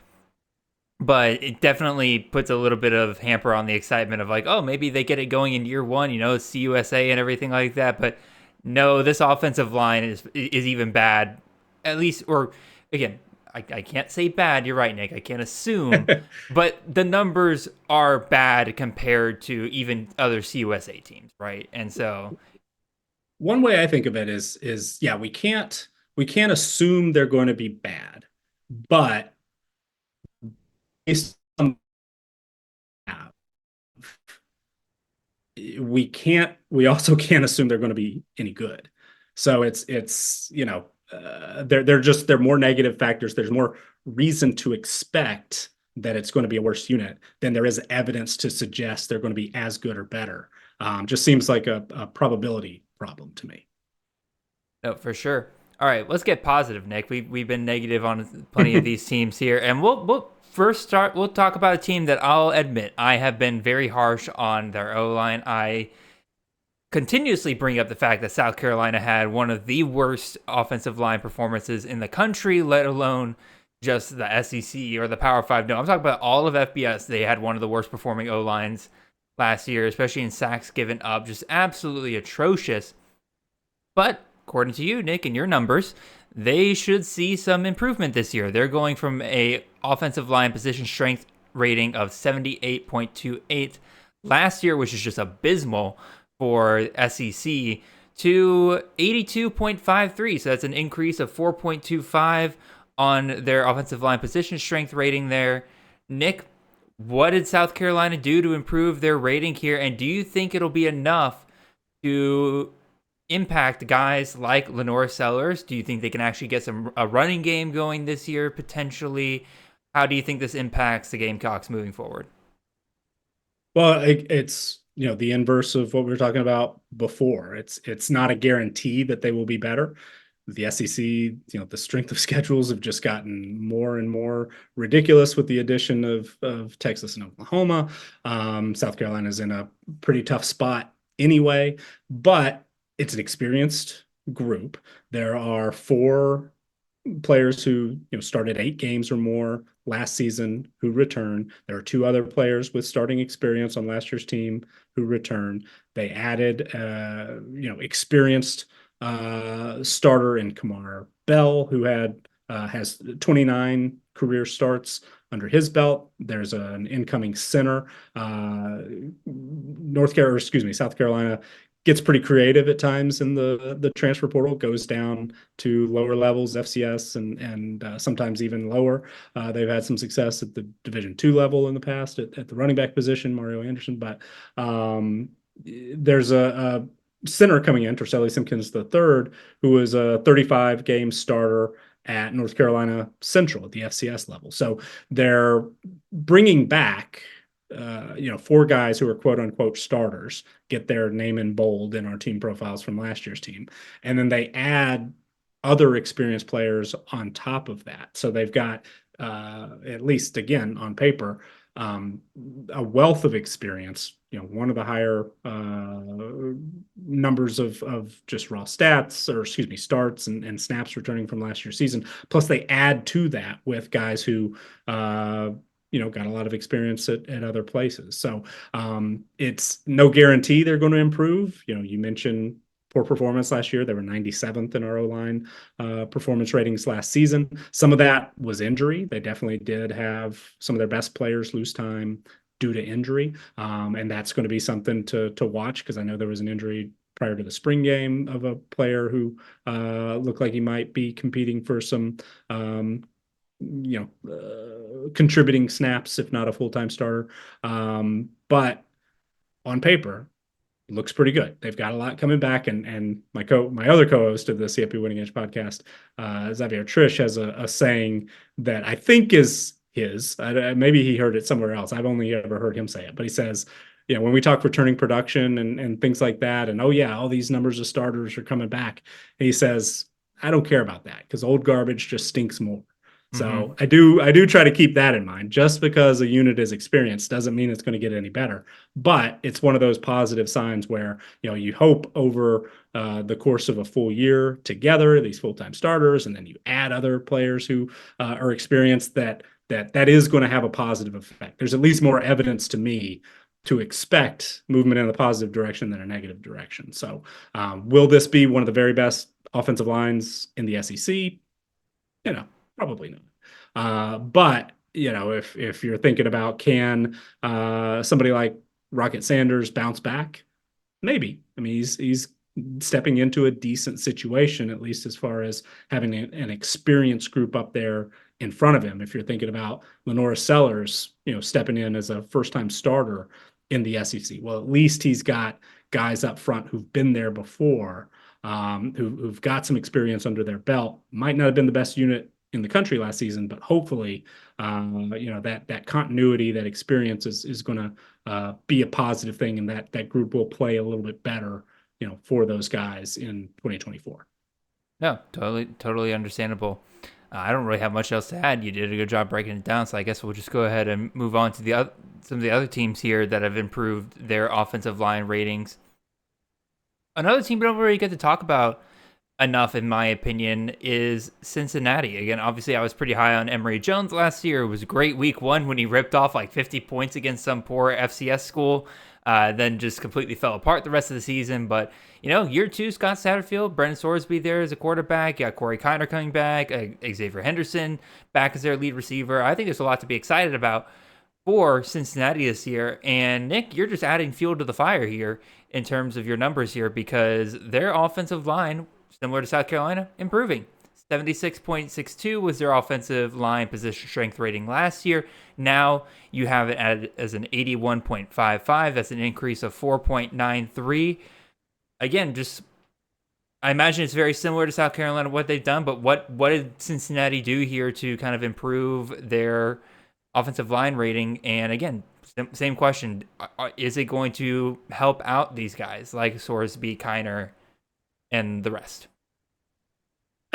But it definitely puts a little bit of hamper on the excitement of like, oh, maybe they get it going in year one, CUSA and everything like that. But no, this offensive line is even bad, at least, or again, I can't say bad. You're right, Nick. I can't assume, but the numbers are bad compared to even other CUSA teams, right? And so, one way I think of it is yeah, we can't assume they're going to be bad, but based on that, we also can't assume they're going to be any good. So it's they're more negative factors. There's more reason to expect that it's going to be a worse unit than there is evidence to suggest they're going to be as good or better. Just seems like a probability problem to me. no, for sure. All right, let's get positive, Nick. We've been negative on plenty of these teams here, and we'll first start. We'll talk about a team that I'll admit I have been very harsh on their O line. I continuously bring up the fact that South Carolina had one of the worst offensive line performances in the country, let alone just the SEC or the Power Five. No, I'm talking about all of FBS. They had one of the worst performing O lines last year, especially in sacks given up, just absolutely atrocious. But according to you, Nick, and your numbers, they should see some improvement this year. They're going from a offensive line position strength rating of 78.28 last year, which is just abysmal for SEC, to 82.53. So that's an increase of 4.25 on their offensive line position strength rating there. Nick, what did South Carolina do to improve their rating here? And do you think it'll be enough to impact guys like Lenore Sellers? Do you think they can actually get a running game going this year potentially? How do you think this impacts the Gamecocks moving forward? Well, it's the inverse of what we were talking about before. It's not a guarantee that they will be better. The SEC, the strength of schedules have just gotten more and more ridiculous with the addition of Texas and Oklahoma. South Carolina's in a pretty tough spot anyway, but it's an experienced group. There are 4 players who started 8 games or more last season who return. There are 2 other players with starting experience on last year's team who return. They added experienced starter in Kamar Bell, who has 29 career starts under his belt. There's an incoming center. South Carolina gets pretty creative at times in the transfer portal, goes down to lower levels, FCS, and sometimes even lower. They've had some success at the Division II level in the past at the running back position, Mario Anderson. But there's a center coming in, Terselli Simpkins III, who was a 35-game starter at North Carolina Central at the FCS level. So they're bringing back 4 guys who are quote unquote starters, get their name in bold in our team profiles from last year's team. And then they add other experienced players on top of that. So they've got, at least again, on paper, a wealth of experience, one of the higher numbers of just raw stats, or excuse me, starts and snaps returning from last year's season. Plus they add to that with guys who, got a lot of experience at other places. So it's no guarantee they're going to improve. You mentioned poor performance last year. They were 97th in our O-line performance ratings last season. Some of that was injury. They definitely did have some of their best players lose time due to injury. And that's going to be something to watch, because I know there was an injury prior to the spring game of a player who looked like he might be competing for some contributing snaps, if not a full-time starter. But on paper, looks pretty good. They've got a lot coming back, and my other co-host of the CFP Winning Edge podcast, Xavier Trish, has a saying that I think is his. Maybe he heard it somewhere else. I've only ever heard him say it, but he says, when we talk returning production and things like that, and oh yeah, all these numbers of starters are coming back, and he says, I don't care about that because old garbage just stinks more. So I do try to keep that in mind. Just because a unit is experienced doesn't mean it's going to get any better, but it's one of those positive signs where you hope over the course of a full year together, these full-time starters, and then you add other players who are experienced, that is going to have a positive effect. There's at least more evidence to me to expect movement in a positive direction than a negative direction. So will this be one of the very best offensive lines in the SEC? Probably not. But if you're thinking about, can somebody like Rocket Sanders bounce back? Maybe. I mean, he's stepping into a decent situation, at least as far as having an experienced group up there in front of him. If you're thinking about Lenora Sellers, stepping in as a first-time starter in the SEC, well, at least he's got guys up front who've been there before, who've got some experience under their belt. Might not have been the best unit in the country last season, but hopefully, that continuity, that experience is going to be a positive thing, and that group will play a little bit better, for those guys in 2024. No, totally understandable. I don't really have much else to add. You did a good job breaking it down, so I guess we'll just go ahead and move on to some of the other teams here that have improved their offensive line ratings. Another team we don't really get to talk about enough, in my opinion, is Cincinnati. Again, obviously, I was pretty high on Emory Jones last year. It was a great week one when he ripped off like 50 points against some poor FCS school, then just completely fell apart the rest of the season. But, year two, Scott Satterfield, Brendan Sorsby there as a quarterback. You got Corey Kiner coming back, Xavier Henderson back as their lead receiver. I think there's a lot to be excited about for Cincinnati this year. And Nick, you're just adding fuel to the fire here in terms of your numbers here, because their offensive line, similar to South Carolina, improving. 76.62 was their offensive line position strength rating last year. Now you have it as an 81.55. That's an increase of 4.93. Again, I imagine it's very similar to South Carolina, what they've done, but what did Cincinnati do here to kind of improve their offensive line rating? And again, same question. Is it going to help out these guys like Sorsby, Kiner, and the rest?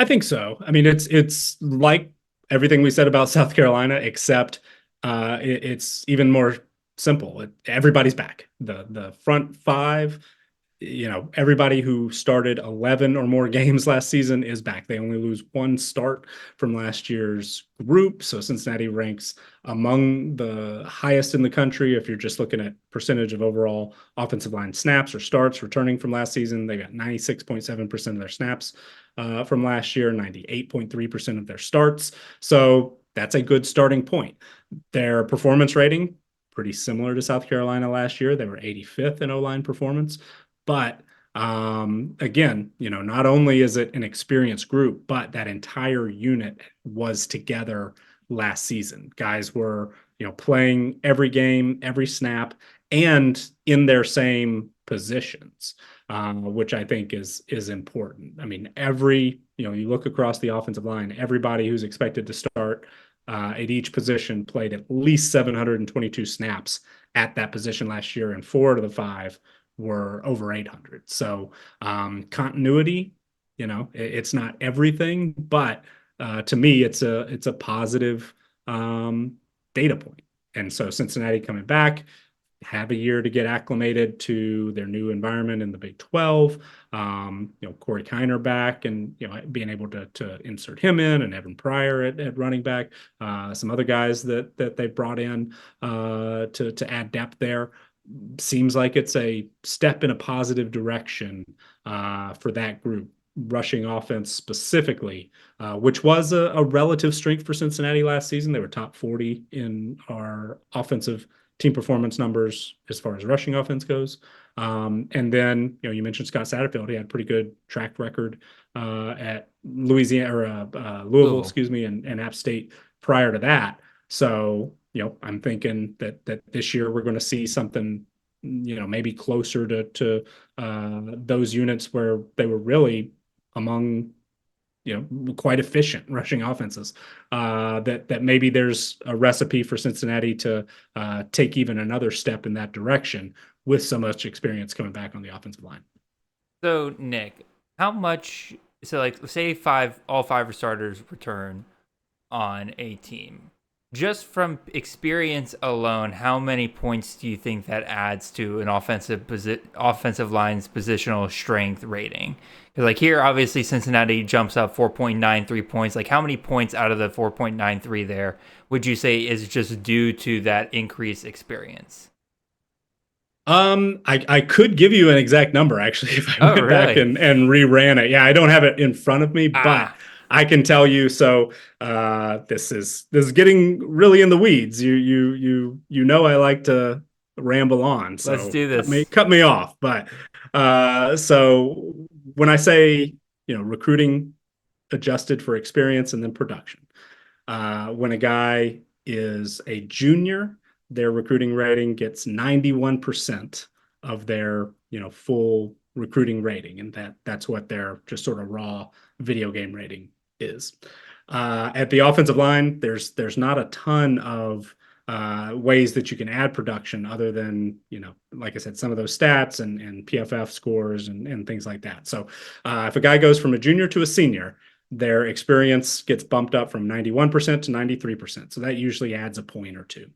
I think so. I mean, it's like everything we said about South Carolina, except it's even more simple. Everybody's back. The front five, everybody who started 11 or more games last season is back. They only lose one start from last year's group. So Cincinnati ranks among the highest in the country. If you're just looking at percentage of overall offensive line snaps or starts returning from last season, they got 96.7% of their snaps from last year, 98.3% of their starts. So that's a good starting point. Their performance rating, pretty similar to South Carolina last year. They were 85th in O-line performance. But again, not only is it an experienced group, but that entire unit was together last season. Guys were, playing every game, every snap, and in their same positions, which I think is important. I mean, you look across the offensive line, everybody who's expected to start at each position played at least 722 snaps at that position last year, and 4 out of the 5 were over 800. So continuity, it's not everything, but to me, it's a positive data point. And so Cincinnati coming back, have a year to get acclimated to their new environment in the Big 12. Corey Kiner back, and being able to insert him in, and Evan Pryor at running back, some other guys that they brought in to add depth there. Seems like it's a step in a positive direction for that group. Rushing offense specifically, which was a relative strength for Cincinnati last season. They were top 40 in our offensive team performance numbers as far as rushing offense goes. And then, you mentioned Scott Satterfield. He had a pretty good track record at Louisiana or Louisville, excuse me, and App State prior to that. So, I'm thinking that this year we're going to see something, maybe closer to those units where they were really among, quite efficient rushing offenses. That maybe there's a recipe for Cincinnati to take even another step in that direction with so much experience coming back on the offensive line. So Nick, how much? So like, say all five starters return on a team. Just from experience alone, how many points do you think that adds to an offensive line's positional strength rating? Because like here, obviously Cincinnati jumps up 4.93 points. Like how many points out of the 4.93 there would you say is just due to that increased experience? I could give you an exact number actually if I went back Really? and reran it. Yeah, I don't have it in front of me, but I can tell you. So this is getting really in the weeds. You know I like to ramble on, so Let's do this. cut me off. But so when I say recruiting adjusted for experience and then production, when a guy is a junior, their recruiting rating gets 91% of their full recruiting rating, and that's what their just sort of raw video game rating is. At the offensive line, there's not a ton of ways that you can add production other than like I said, some of those stats and PFF scores and things like that. So if a guy goes from a junior to a senior, their experience gets bumped up from 91% to 93%. So that usually adds a point or two.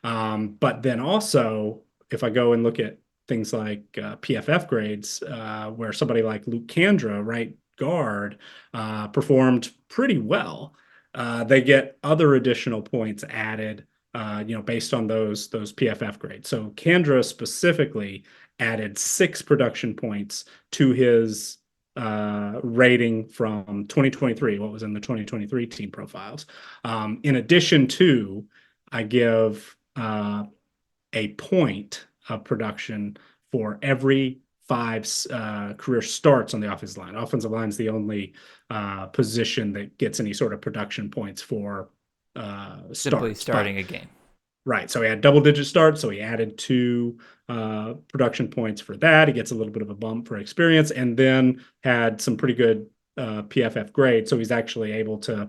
But then also, if I go and look at things like PFF grades, where somebody like Luke Kandra, right guard, performed pretty well, they get other additional points added, based on those PFF grades. So Kandra specifically added 6 production points to his rating from 2023, what was in the 2023 team profiles. In addition to, I give a point of production for every 5 career starts on the offensive line. Offensive line is the only position that gets any sort of production points for Simply starting a game. Right. So he had double-digit starts, so he added 2 production points for that. He gets a little bit of a bump for experience, and then had some pretty good PFF grade. So he's actually able to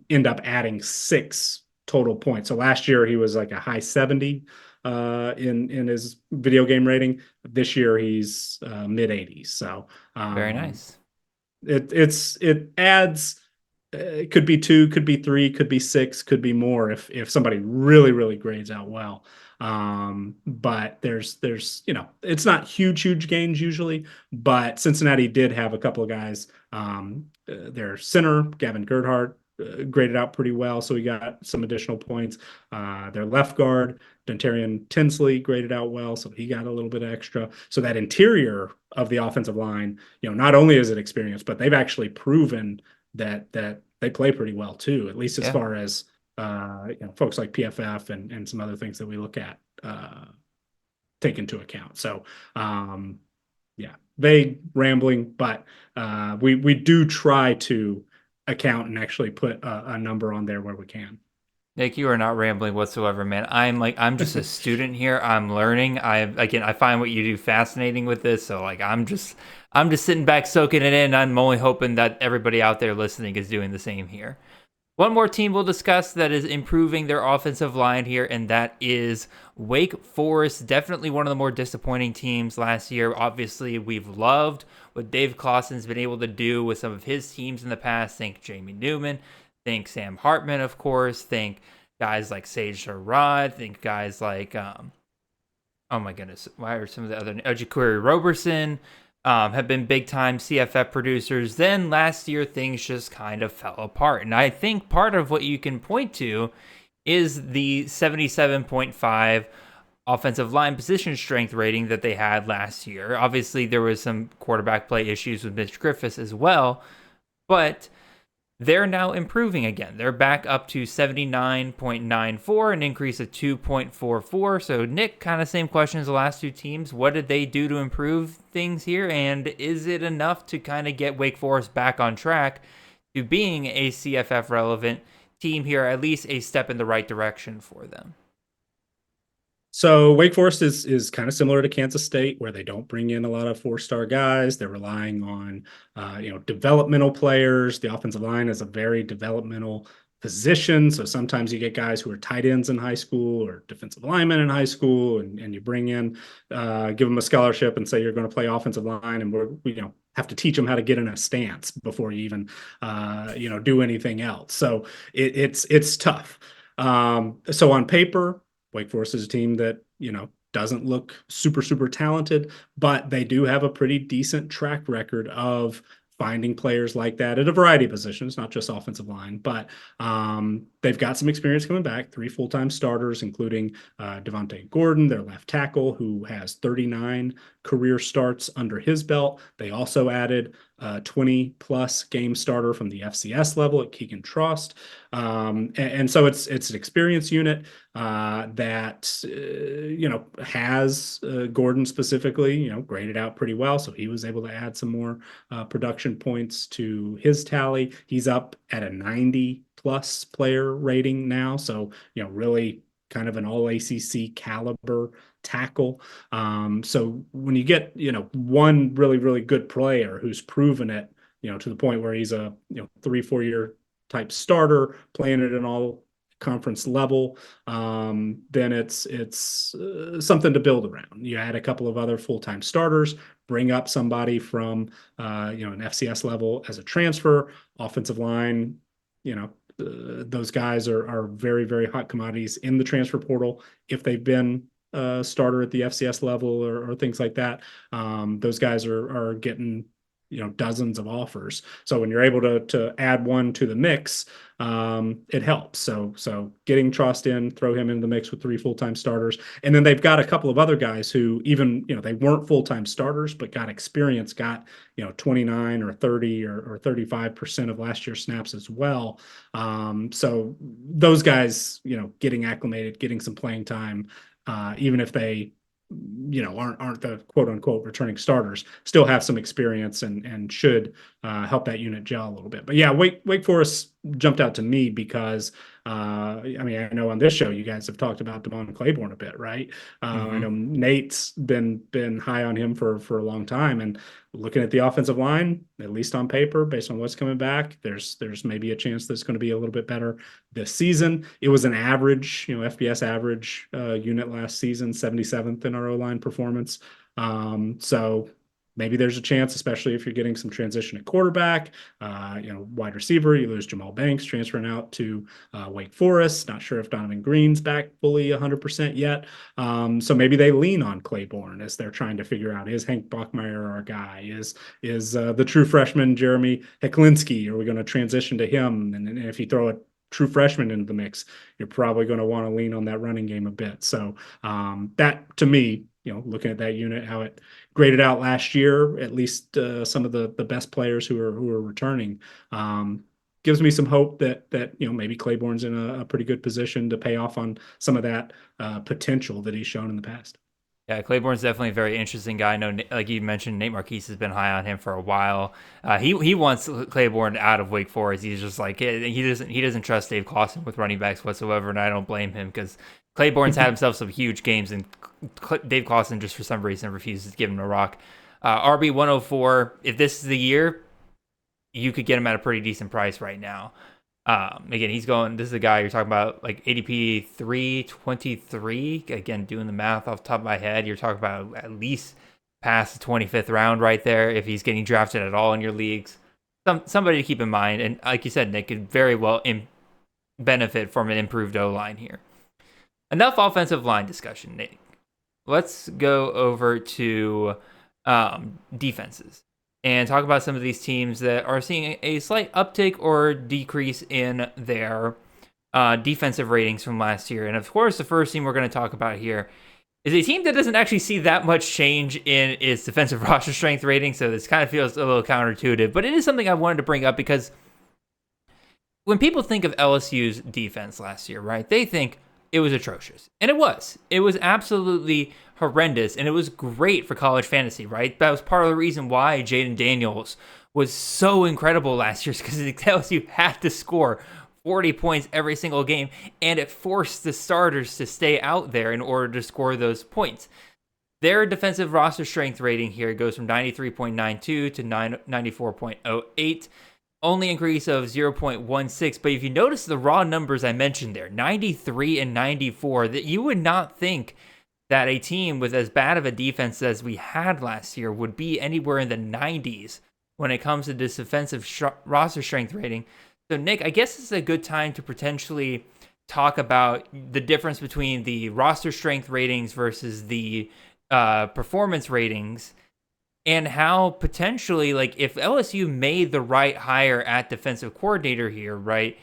end up adding 6 total points. So last year he was like a high 70 in his video game rating. This year he's mid 80s. So very nice. It adds. It could be 2, could be 3, could be 6, could be more if somebody really grades out well. But there's it's not huge gains usually, but Cincinnati did have a couple of guys. Their center, Gavin Gerhardt, graded out pretty well, so he got some additional points. Their left guard, Dentarian Tinsley, graded out well, so he got a little bit extra. So that interior of the offensive line, not only is it experience, but they've actually proven that they play pretty well too, at least as far as folks like PFF and some other things that we look at take into account. So vague rambling, but we do try to account and actually put a number on there where we can. Nick, you are not rambling whatsoever, man. I'm just a student here. I'm learning. I find what you do fascinating with this. So like, I'm just sitting back, soaking it in. I'm only hoping that everybody out there listening is doing the same here. One more team we'll discuss that is improving their offensive line here, and that is Wake Forest. Definitely one of the more disappointing teams last year. Obviously, we've loved what Dave Clawson's been able to do with some of his teams in the past. Think Jamie Newman. Think Sam Hartman, of course. Think guys like Sage Sherrod. Think guys like, oh my goodness, why are some of the other Ojikuri Roberson have been big time CFF producers. Then last year things just kind of fell apart, and I think part of what you can point to is the 77.5 offensive line position strength rating that they had last year. Obviously, there was some quarterback play issues with Mitch Griffiths as well, but they're now improving again. They're back up to 79.94, an increase of 2.44. So, Nick, kind of same question as the last 2 teams. What did they do to improve things here? And is it enough to kind of get Wake Forest back on track to being a CFF relevant team here, at least a step in the right direction for them? So Wake Forest is kind of similar to Kansas State, where they don't bring in a lot of four-star guys. They're relying on developmental players. The offensive line is a very developmental position. So sometimes you get guys who are tight ends in high school or defensive linemen in high school, and you bring in, give them a scholarship and say you're going to play offensive line, and we have to teach them how to get in a stance before you even do anything else. So it's tough. So on paper, Wake Forest is a team that, doesn't look super, super talented, but they do have a pretty decent track record of finding players like that at a variety of positions, not just offensive line, but they've got some experience coming back, 3 full-time starters, including Devontae Gordon, their left tackle, who has 39 career starts under his belt. They also added 20-plus game starter from the FCS level at Keegan Trost. And so it's an experienced unit that has Gordon specifically, graded out pretty well. So he was able to add some more production points to his tally. He's up at a 90-plus player rating now. So, really kind of an all ACC caliber tackle. So when you get, one really, really good player who's proven it, to the point where he's a, 3-4 year type starter playing at an all conference level, then it's something to build around. You add a couple of other full-time starters, bring up somebody from, an FCS level as a transfer, offensive line, those guys are very, very hot commodities in the transfer portal. If they've been a starter at the FCS level or things like that, those guys are getting, dozens of offers. So when you're able to add one to the mix, it helps. So getting Trost in, throw him into the mix with 3 full-time starters. And then they've got a couple of other guys who even, they weren't full-time starters, but got experience, got, 29 or 30 or 35% of last year's snaps as well. So those guys, getting acclimated, getting some playing time, even if they, aren't the quote unquote returning starters, still have some experience and should help that unit gel a little bit. But yeah, Wake Forest jumped out to me because I know on this show you guys have talked about Devon Claiborne a bit, right? I know Nate's been high on him for a long time, and looking at the offensive line, at least on paper, based on what's coming back, there's maybe a chance that's going to be a little bit better this season. It was an average, FBS average unit last season, 77th in our O-line performance. So maybe there's a chance, especially if you're getting some transition at quarterback, wide receiver. You lose Jamal Banks transferring out to Wake Forest. Not sure if Donovan Green's back fully 100% yet. So maybe they lean on Claiborne as they're trying to figure out, is Hank Bachmeier our guy? Is the true freshman Jeremy Heklinski? Are we going to transition to him? And if you throw a true freshman into the mix, you're probably going to want to lean on that running game a bit. So that, to me, looking at that unit, how it graded out last year, at least some of the best players who are returning, gives me some hope that maybe Claiborne's in a pretty good position to pay off on some of that potential that he's shown in the past. Yeah, Claiborne's definitely a very interesting guy. I know, like you mentioned, Nate Marquise has been high on him for a while. He wants Claiborne out of Wake Forest. He's just like, he doesn't trust Dave Clawson with running backs whatsoever, and I don't blame him because Claiborne's had himself some huge games, and Dave Clawson just for some reason refuses to give him a rock. RB 104. If this is the year, you could get him at a pretty decent price right now. Again, this is a guy you're talking about, like ADP 323. Again, doing the math off the top of my head, you're talking about at least past the 25th round right there if he's getting drafted at all in your leagues. Somebody to keep in mind. And like you said, Nick, could very well benefit from an improved O-line here. Enough offensive line discussion, Nick. Let's go over to defenses and talk about some of these teams that are seeing a slight uptick or decrease in their defensive ratings from last year. And of course, the first team we're going to talk about here is a team that doesn't actually see that much change in its defensive roster strength rating. So this kind of feels a little counterintuitive, but it is something I wanted to bring up because when people think of LSU's defense last year, right, they think it was atrocious. And it was. It was absolutely horrendous, and it was great for college fantasy, right? That was part of the reason why Jaden Daniels was so incredible last year, because LSU had to score 40 points every single game, and it forced the starters to stay out there in order to score those points. Their defensive roster strength rating here goes from 93.92 to 94.08, only increase of 0.16. But if you notice the raw numbers I mentioned there, 93 and 94, that you would not think that a team with as bad of a defense as we had last year would be anywhere in the 90s when it comes to this defensive roster strength rating. So, Nick, I guess it's a good time to potentially talk about the difference between the roster strength ratings versus the performance ratings, and how potentially, like, if LSU made the right hire at defensive coordinator here, right,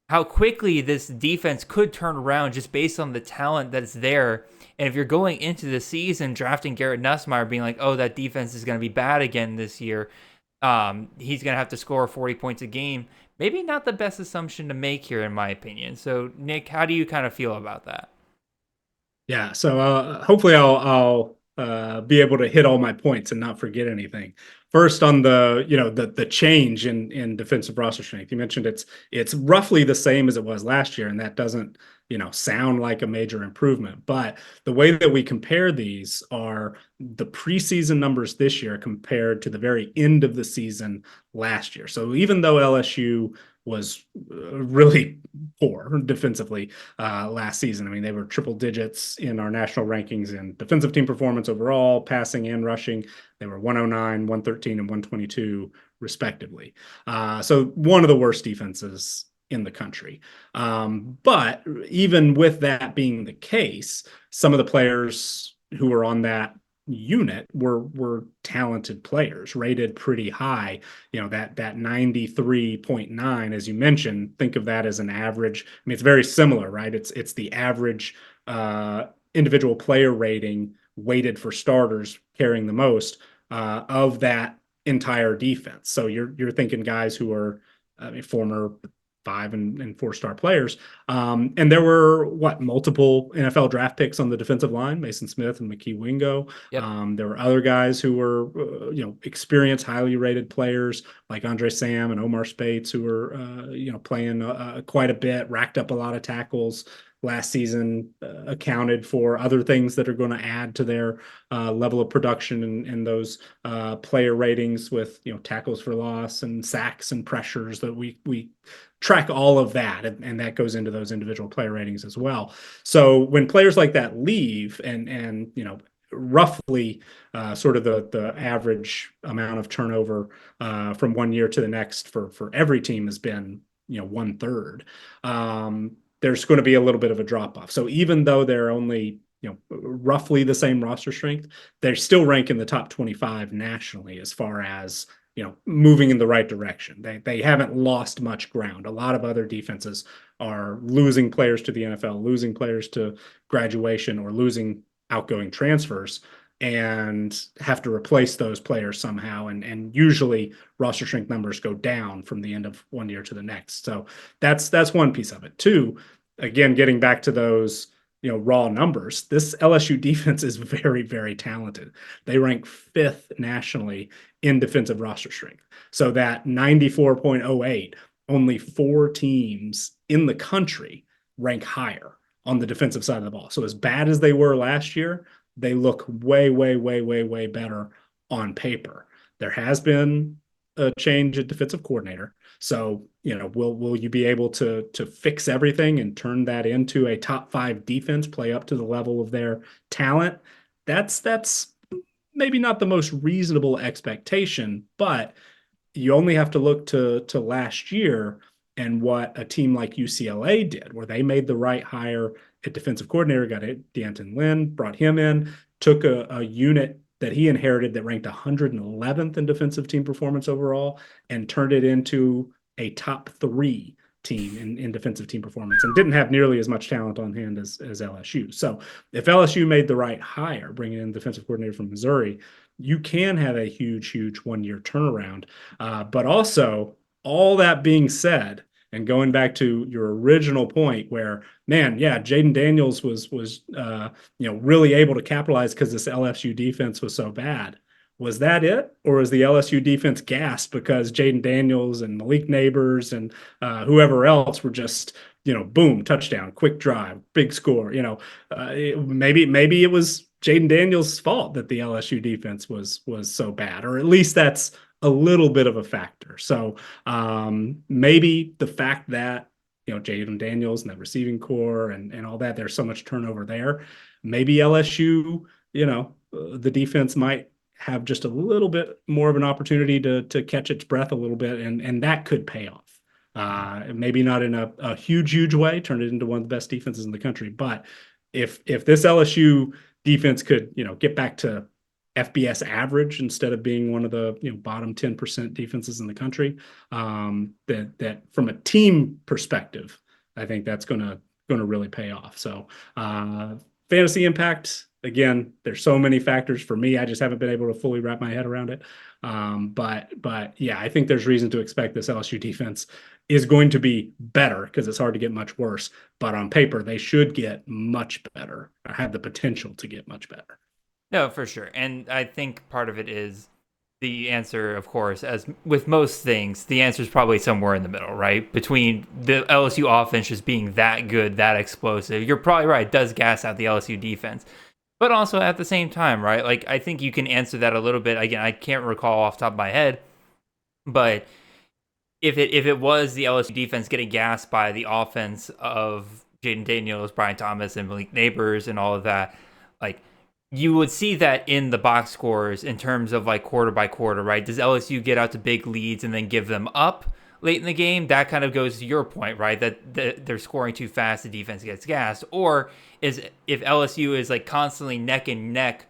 how quickly this defense could turn around just based on the talent that's there. And if you're going into the season drafting Garrett Nussmeier, being like, oh, that defense is going to be bad again this year, he's going to have to score 40 points a game, maybe not the best assumption to make here, in my opinion. So, Nick, how do you kind of feel about that? Yeah, so hopefully I'll be able to hit all my points and not forget anything. First, on the change in defensive roster strength, you mentioned it's roughly the same as it was last year, and that doesn't sound like a major improvement. But the way that we compare these are the preseason numbers this year compared to the very end of the season last year. So even though LSU was really poor defensively last season. I mean, they were triple digits in our national rankings in defensive team performance overall, passing and rushing. They were 109, 113, and 122, respectively. So one of the worst defenses in the country. But even with that being the case, some of the players who were on that unit were talented players, rated pretty high. That 93.9, as you mentioned, think of that as an average. I mean, it's very similar, right? It's the average individual player rating weighted for starters carrying the most of that entire defense. So you're thinking guys who are former 5 and 4-star players. And there were multiple NFL draft picks on the defensive line, Mason Smith and McKee Wingo. Yep. There were other guys who were, experienced, highly rated players like Andre Sam and Omar Spates who were, playing quite a bit, racked up a lot of tackles last season, accounted for other things that are going to add to their level of production and those player ratings with, tackles for loss and sacks and pressures that we track all of that. And that goes into those individual player ratings as well. So when players like that leave and roughly sort of the average amount of turnover from one year to the next for every team has been, 1/3. There's going to be a little bit of a drop off. So even though they're only, roughly the same roster strength, they still rank in the top 25 nationally as far as, moving in the right direction. They haven't lost much ground. A lot of other defenses are losing players to the NFL, losing players to graduation, or losing outgoing transfers, and have to replace those players somehow. And usually roster strength numbers go down from the end of one year to the next. So that's one piece of it. Two, again, getting back to those, raw numbers, this LSU defense is very, very talented. They rank 5th nationally in defensive roster strength. So that 94.08, only 4 teams in the country rank higher on the defensive side of the ball. So as bad as they were last year, they look way, way, way, way, way better on paper. There has been a change at defensive coordinator. So, will you be able to fix everything and turn that into a top 5 defense, play up to the level of their talent? That's maybe not the most reasonable expectation, but you only have to look to last year and what a team like UCLA did, where they made the right hire at defensive coordinator, got D'Anton Lynn, brought him in, took a unit that he inherited that ranked 111th in defensive team performance overall and turned it into a top 3 team in defensive team performance, and didn't have nearly as much talent on hand as LSU. So if LSU made the right hire, bringing in defensive coordinator from Missouri, you can have a huge, huge one-year turnaround. But also, all that being said, and going back to your original point where, man, yeah, Jaden Daniels was really able to capitalize because this LSU defense was so bad. Was that it? Or was the LSU defense gassed because Jaden Daniels and Malik Neighbors and whoever else were just, boom, touchdown, quick drive, big score? Maybe it was Jaden Daniels' fault that the LSU defense was so bad, or at least that's a little bit of a factor. So maybe the fact that Jaden Daniels and that receiving core and all that, there's so much turnover there. Maybe LSU, the defense might have just a little bit more of an opportunity to catch its breath a little bit, and that could pay off. Maybe not in a huge way, turn it into one of the best defenses in the country. But if this LSU defense could, get back to FBS average instead of being one of the bottom 10% defenses in the country, that from a team perspective, I think that's gonna really pay off. So fantasy impact, again, there's so many factors for me. I just haven't been able to fully wrap my head around it. But yeah, I think there's reason to expect this LSU defense is going to be better because it's hard to get much worse. But on paper, they should get much better or have the potential to get much better. No, for sure. And I think part of it is the answer, of course, as with most things, the answer is probably somewhere in the middle, right? Between the LSU offense just being that good, that explosive. You're probably right. It does gas out the LSU defense. But also at the same time, right? Like, I think you can answer that a little bit. Again, I can't recall off the top of my head. But if it was the LSU defense getting gassed by the offense of Jaden Daniels, Brian Thomas, and Malik Neighbors and all of that, like, you would see that in the box scores in terms of like quarter by quarter, right? Does LSU get out to big leads and then give them up late in the game? That kind of goes to your point, right? That they're scoring too fast, the defense gets gassed. Or is if LSU is like constantly neck and neck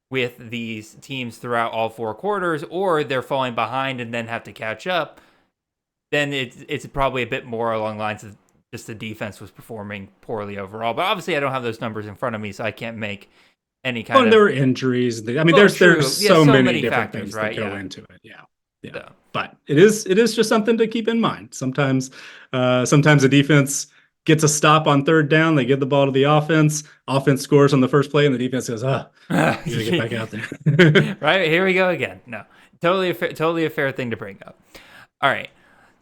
with these teams throughout all four quarters, or they're falling behind and then have to catch up, then it's probably a bit more along the lines of just the defense was performing poorly overall. But obviously I don't have those numbers in front of me, so I can't make any kind of. There were injuries. There's so many different factors, things right? that go into it. Yeah. So. But it is just something to keep in mind. Sometimes the defense gets a stop on third down. They give the ball to the offense. Offense scores on the first play, and the defense goes, you gotta get back out there. Right, here we go again. No, totally a fair thing to bring up. All right,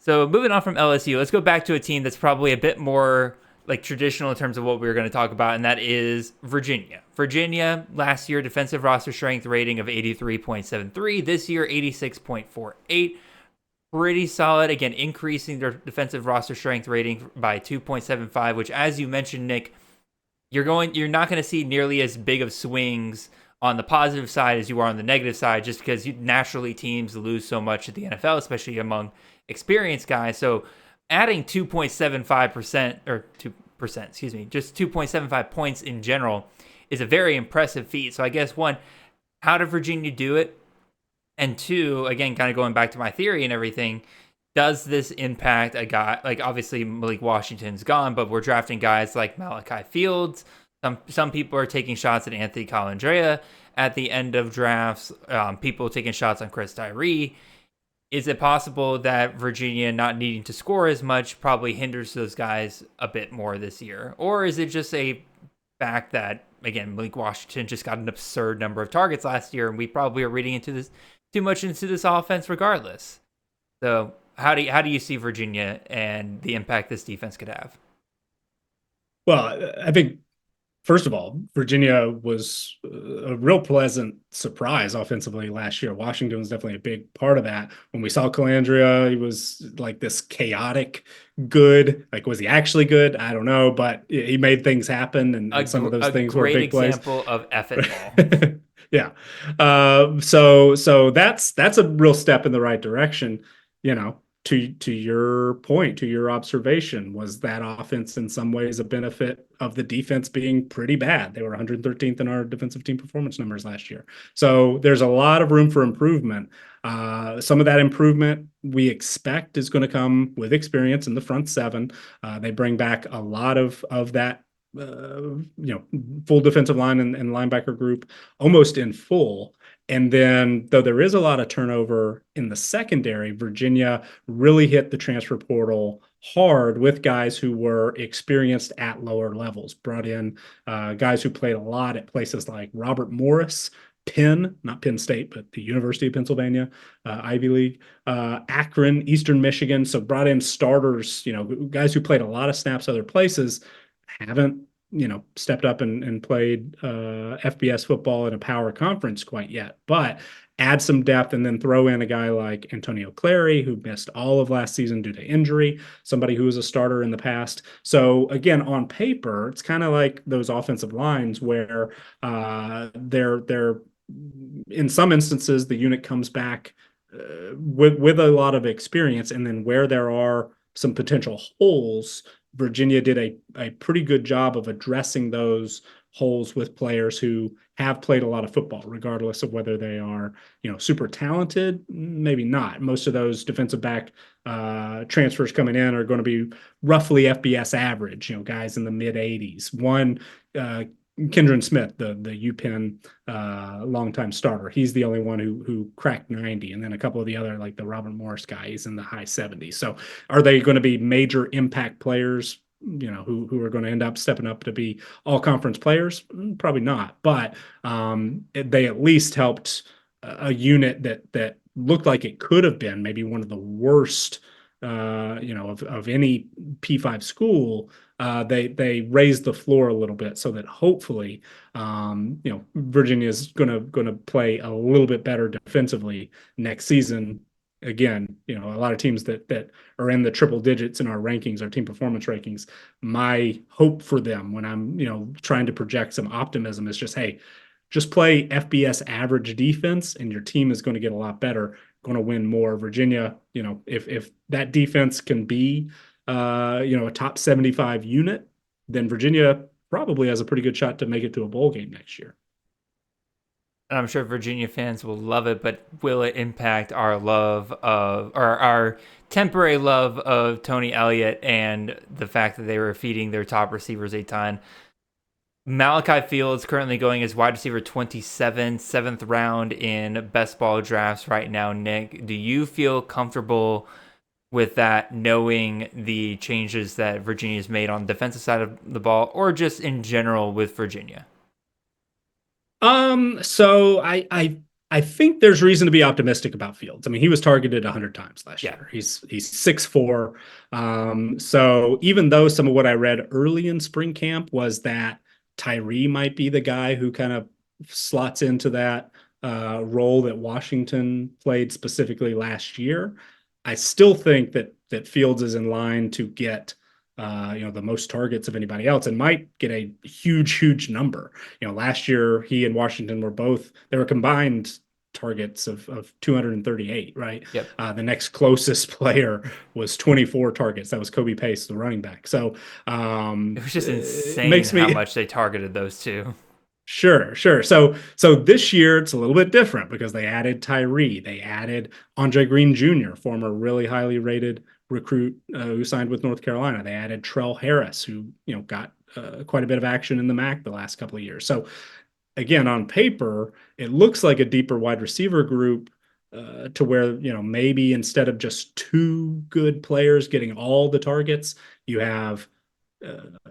so moving on from LSU, let's go back to a team that's probably a bit more like traditional in terms of what we were going to talk about, and that is Virginia. Virginia, last year, defensive roster strength rating of 83.73. This year, 86.48. Pretty solid. Again, increasing their defensive roster strength rating by 2.75, which, as you mentioned, Nick, you're not going to see nearly as big of swings on the positive side as you are on the negative side, just because naturally teams lose so much at the NFL, especially among experienced guys. So adding 2.75% or 2%, excuse me, just 2.75 points in general is a very impressive feat. So I guess one, how did Virginia do it? And two, again, kind of going back to my theory and everything, does this impact a guy like obviously Malik Washington's gone, but we're drafting guys like Malachi Fields. Some people are taking shots at Anthony Colandrea at the end of drafts. People taking shots on Chris Tyree. Is it possible that Virginia not needing to score as much probably hinders those guys a bit more this year? Or is it just a fact that, again, Malik Washington just got an absurd number of targets last year, and we probably are reading into this too much into this offense regardless? So how do you see Virginia and the impact this defense could have? Well, I think, first of all, Virginia was a real pleasant surprise offensively last year. Washington was definitely a big part of that. When we saw Colandrea, he was like this chaotic good. Like, was he actually good? I don't know, but he made things happen, and some of those things were big plays. A great example of F it ball. Yeah. So that's a real step in the right direction, To your point, to your observation, was that offense in some ways a benefit of the defense being pretty bad? They were 113th in our defensive team performance numbers last year. So there's a lot of room for improvement. Some of that improvement we expect is going to come with experience in the front seven. They bring back a lot of that, full defensive line and linebacker group almost in full. And then, though there is a lot of turnover in the secondary, Virginia really hit the transfer portal hard with guys who were experienced at lower levels, brought in guys who played a lot at places like Robert Morris, Penn, not Penn State, but the University of Pennsylvania, Ivy League, Akron, Eastern Michigan. So brought in starters, guys who played a lot of snaps other places, haven't, stepped up and played FBS football in a power conference quite yet, but add some depth and then throw in a guy like Antonio Clary, who missed all of last season due to injury, somebody who was a starter in the past. So again, on paper, it's kind of like those offensive lines where they're in some instances the unit comes back with a lot of experience, and then where there are some potential holes, Virginia did a pretty good job of addressing those holes with players who have played a lot of football, regardless of whether they are, super talented, maybe not. Most of those defensive back transfers coming in are going to be roughly FBS average, guys in the mid 80s. One, Kendron Smith, the UPenn longtime starter, he's the only one who cracked 90, and then a couple of the other, like the Robert Morris guy, is in the high 70s. So are they going to be major impact players, who are going to end up stepping up to be all conference players? Probably not, but they at least helped a unit that looked like it could have been maybe one of the worst of any P5 school. They raised the floor a little bit so that hopefully Virginia is gonna play a little bit better defensively next season. Again, a lot of teams that are in the triple digits in our rankings, our team performance rankings, my hope for them when I'm trying to project some optimism is just play FBS average defense and your team is going to get a lot better, going to win more. Virginia, if that defense can be a top 75 unit, then Virginia probably has a pretty good shot to make it to a bowl game next year. And I'm sure Virginia fans will love it, but will it impact our love of, or our temporary love of Tony Elliott and the fact that they were feeding their top receivers a ton? Malachi Fields currently going as wide receiver 27, 7th round in best ball drafts right now. Nick, do you feel comfortable with that, knowing the changes that Virginia's made on the defensive side of the ball, or just in general with Virginia? So I think there's reason to be optimistic about Fields. I mean, he was targeted 100 times last year. He's 6'4". So even though some of what I read early in spring camp was that Tyree might be the guy who kind of slots into that role that Washington played specifically last year, I still think that Fields is in line to get the most targets of anybody else and might get a huge number. Last year he and Washington they were combined targets of 238, right? Yep. The next closest player was 24 targets. That was Kobe Pace, the running back. So it was just insane how much they targeted those two. Sure. So this year it's a little bit different because they added Tyree, they added Andre Green Jr., former really highly rated recruit who signed with North Carolina. They added Trell Harris, who got quite a bit of action in the MAC the last couple of years. So again, on paper, it looks like a deeper wide receiver group to where maybe instead of just two good players getting all the targets, you have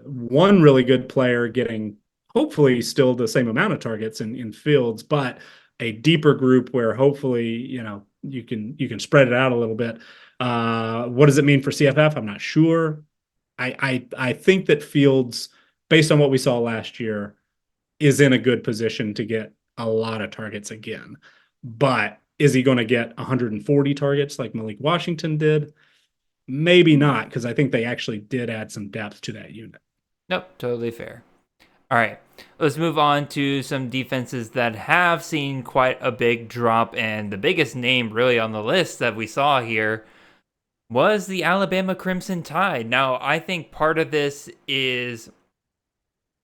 one really good player getting hopefully still the same amount of targets in Fields, but a deeper group where hopefully you can spread it out a little bit. What does it mean for CFF? I'm not sure. I think that Fields, based on what we saw last year, is in a good position to get a lot of targets again. But is he going to get 140 targets like Malik Washington did? Maybe not, because I think they actually did add some depth to that unit. Nope, totally fair. All right, let's move on to some defenses that have seen quite a big drop, and the biggest name really on the list that we saw here was the Alabama Crimson Tide. Now, I think part of this is,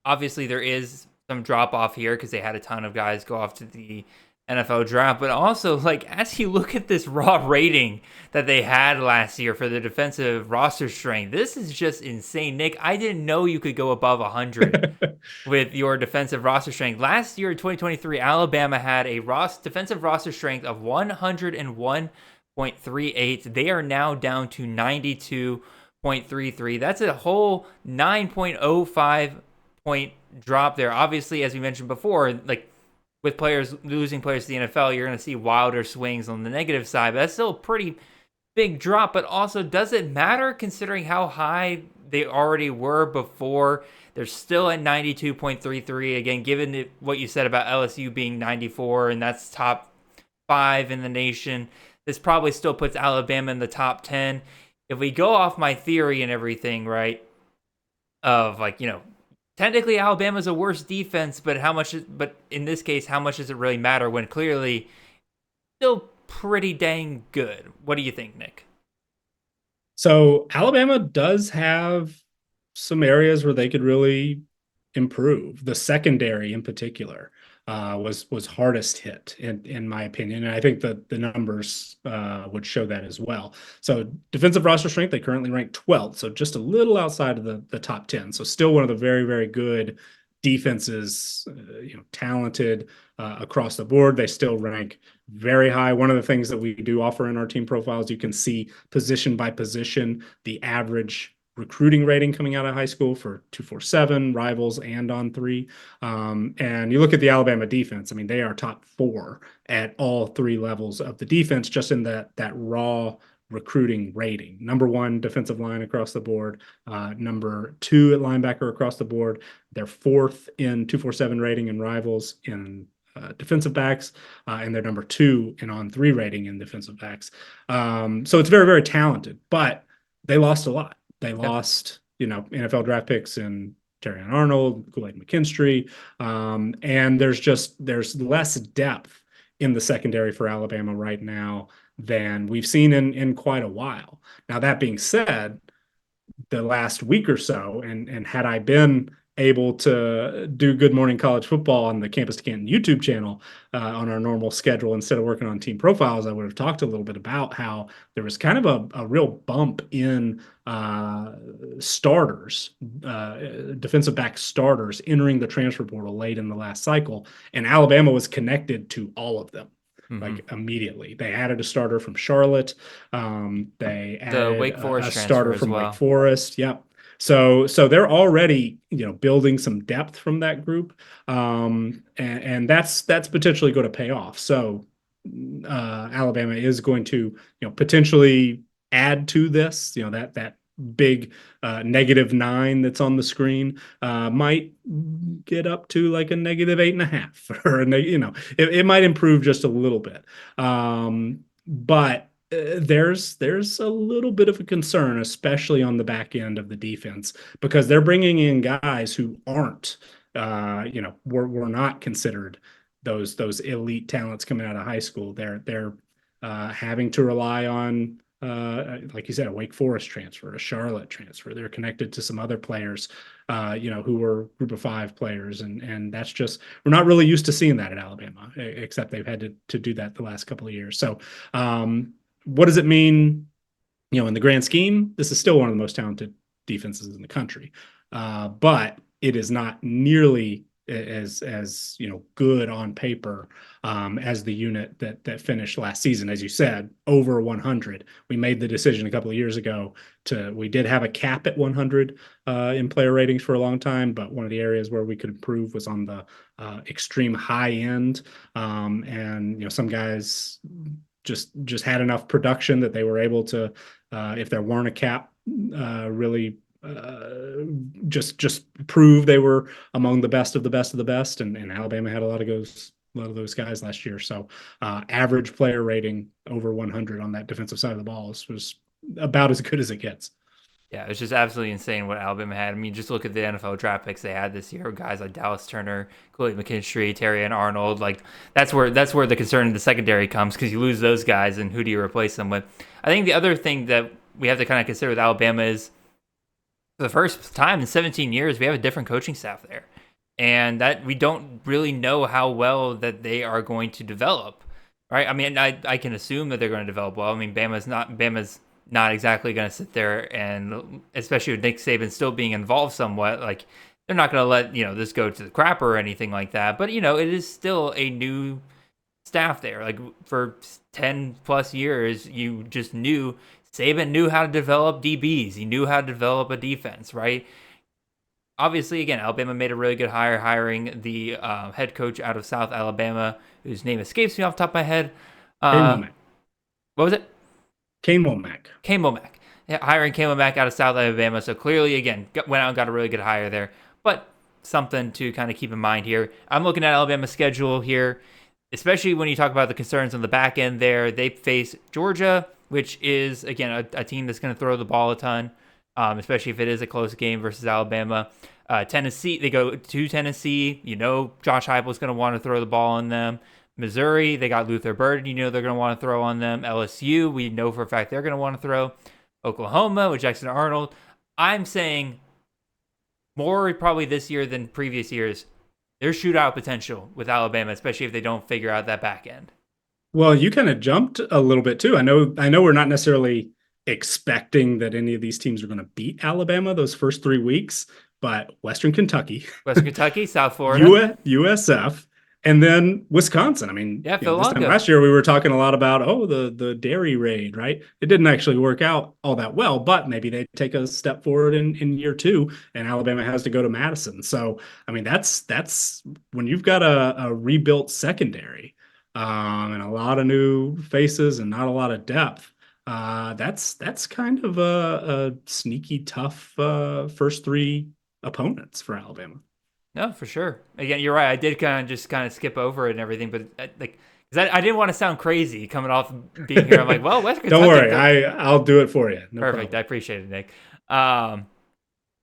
obviously there is some drop off here because they had a ton of guys go off to the NFL draft, but also, as you look at this raw rating that they had last year for the defensive roster strength, this is just insane. Nick, I didn't know you could go above 100 with your defensive roster strength. Last year in 2023, Alabama had a defensive roster strength of 101.38. They are now down to 92.33. That's a whole 9.05 point drop there. Obviously, as we mentioned before, with players losing players to the NFL, you're going to see wilder swings on the negative side. But that's still a pretty big drop. But also, does it matter considering how high they already were before? They're still at 92.33. Again, given what you said about LSU being 94, and that's top 5 in the nation, this probably still puts Alabama in the top 10. If we go off my theory and everything, right, of like, technically Alabama's a worse defense, but but in this case, how much does it really matter when clearly still pretty dang good? What do you think, Nick? So Alabama does have some areas where they could really improve. The secondary in particular was hardest hit in my opinion, and I think that the numbers would show that as well. So defensive roster strength, they currently rank 12th, so just a little outside of the top 10. So still one of the very, very good defenses, talented across the board. They still rank very high. One of the things that we do offer in our team profiles, you can see position by position the average recruiting rating coming out of high school for 247, rivals, and on 3. And you look at the Alabama defense, I mean, they are top 4 at all 3 levels of the defense, just in that raw recruiting rating. Number 1 defensive line across the board, number 2 at linebacker across the board. They're 4th in 247 rating and rivals in defensive backs, and they're number 2 in on 3 rating in defensive backs. So it's very, very talented, but they lost a lot. They lost, NFL draft picks in Terrion Arnold, Kool-Aid McKinstry, and there's less depth in the secondary for Alabama right now than we've seen in quite a while. Now, that being said, the last week or so, and had I been able to do Good Morning College Football on the Campus to Canton YouTube channel on our normal schedule instead of working on team profiles, I would have talked a little bit about how there was kind of a real bump in starters, defensive back starters entering the transfer portal late in the last cycle, and Alabama was connected to all of them. Like immediately. They added a starter from Charlotte. They added Wake Forest a starter from well. Wake Forest. Yep. So they're already, building some depth from that group. And that's potentially going to pay off. So Alabama is going to, potentially add to this, that big -9 that's on the screen might get up to like a -8.5 or it might improve just a little bit, but there's a little bit of a concern, especially on the back end of the defense, because they're bringing in guys who aren't were not considered those elite talents coming out of high school. They're having to rely on like you said, a Wake Forest transfer, a Charlotte transfer. They're connected to some other players, who were group of 5 players. And that's just, we're not really used to seeing that at Alabama, except they've had to do that the last couple of years. So what does it mean? In the grand scheme, this is still one of the most talented defenses in the country. But it is not nearly as good on paper as the unit that finished last season. As you said, over 100. We made the decision a couple of years ago we did have a cap at 100 in player ratings for a long time, but one of the areas where we could improve was on the extreme high end. And some guys just had enough production that they were able to, if there weren't a cap, really just prove they were among the best of the best of the best, and Alabama had a lot of those guys last year. So average player rating over 100 on that defensive side of the ball was about as good as it gets. Yeah, it's just absolutely insane what Alabama had. I mean, just look at the NFL draft picks they had this year. Guys like Dallas Turner, Kool-Aid McKinstry, Terrion Arnold. Like that's where the concern in the secondary comes, because you lose those guys, and who do you replace them with? I think the other thing that we have to kind of consider with Alabama is, for the first time in 17 years, we have a different coaching staff there, and that we don't really know how well that they are going to develop. Right? I mean, I can assume that they're going to develop well. I mean, Bama's not exactly going to sit there, and especially with Nick Saban still being involved somewhat, like they're not going to let this go to the crapper or anything like that. But it is still a new staff there. Like for 10 plus years, you just knew Saban knew how to develop DBs. He knew how to develop a defense, right? obviously, again, Alabama made a really good hire, hiring the head coach out of South Alabama, whose name escapes me off the top of my head. Kane Womack. What was it? Kane Womack. Kane Womack. Yeah, hiring Kane Womack out of South Alabama. So clearly, again, went out and got a really good hire there. But something to kind of keep in mind here. I'm looking at Alabama's schedule here, especially when you talk about the concerns on the back end there. They face Georgia, which is, again, a team that's going to throw the ball a ton, especially if it is a close game versus Alabama. Tennessee, they go to Tennessee. You know Josh Heupel's going to want to throw the ball on them. Missouri, they got Luther Burden. You know they're going to want to throw on them. LSU, we know for a fact they're going to want to throw. Oklahoma with Jackson Arnold. I'm saying more probably this year than previous years. There's shootout potential with Alabama, especially if they don't figure out that back end. Well, you kind of jumped a little bit too. I know we're not necessarily expecting that any of these teams are going to beat Alabama those first 3 weeks, but Western Kentucky, South Florida, USF, and then Wisconsin. I mean, yeah, this time last year we were talking a lot about the dairy raid, right? It didn't actually work out all that well, but maybe they take a step forward in year 2, and Alabama has to go to Madison. So, I mean, that's when you've got a rebuilt secondary and a lot of new faces and not a lot of depth. That's kind of a sneaky tough first 3 opponents for Alabama. No, for sure. Again, you're right. I did kind of skip over it and everything, but because I didn't want to sound crazy coming off being here. I'm like, well, West Kentucky. Don't worry, I'll do it for you. No Perfect. problem. I appreciate it, Nick. All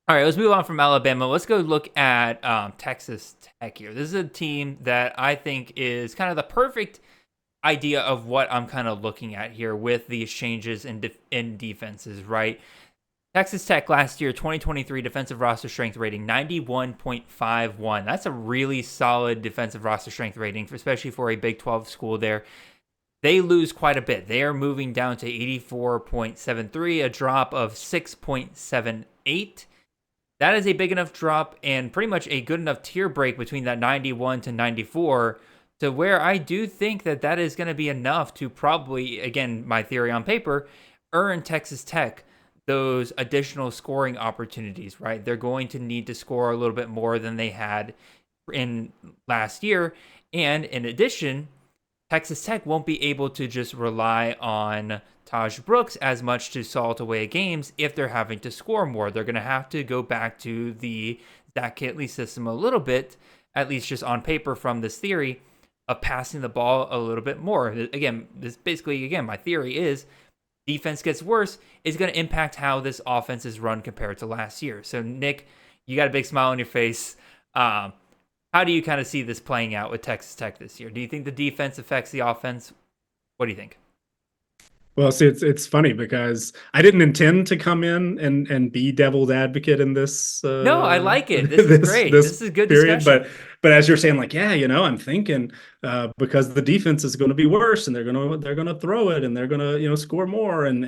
right, let's move on from Alabama. Let's go look at Texas Tech here. This is a team that I think is kind of the perfect idea of what I'm kind of looking at here with these changes in defenses, right? Texas Tech last year, 2023 defensive roster strength rating, 91.51. That's a really solid defensive roster strength rating, especially for a Big 12 school there. They lose quite a bit. They are moving down to 84.73, a drop of 6.78. That is a big enough drop and pretty much a good enough tier break between that 91 to 94 to where I do think that is going to be enough to probably, again, my theory on paper, earn Texas Tech those additional scoring opportunities, right? They're going to need to score a little bit more than they had in last year. And in addition, Texas Tech won't be able to just rely on Taj Brooks as much to salt away games if they're having to score more. They're going to have to go back to the Zach Kittley system a little bit, at least just on paper from this theory of passing the ball a little bit more. Again, my theory is defense gets worse is going to impact how this offense is run compared to last year. So, Nick, you got a big smile on your face. How do you kind of see this playing out with Texas Tech this year? Do you think the defense affects the offense? What do you think? Well, see, it's funny because I didn't intend to come in and be devil's advocate in this. No, I like it. This is great. This is good period. discussion. But as you're saying, like, yeah, I'm thinking because the defense is going to be worse and they're gonna throw it and they're gonna score more and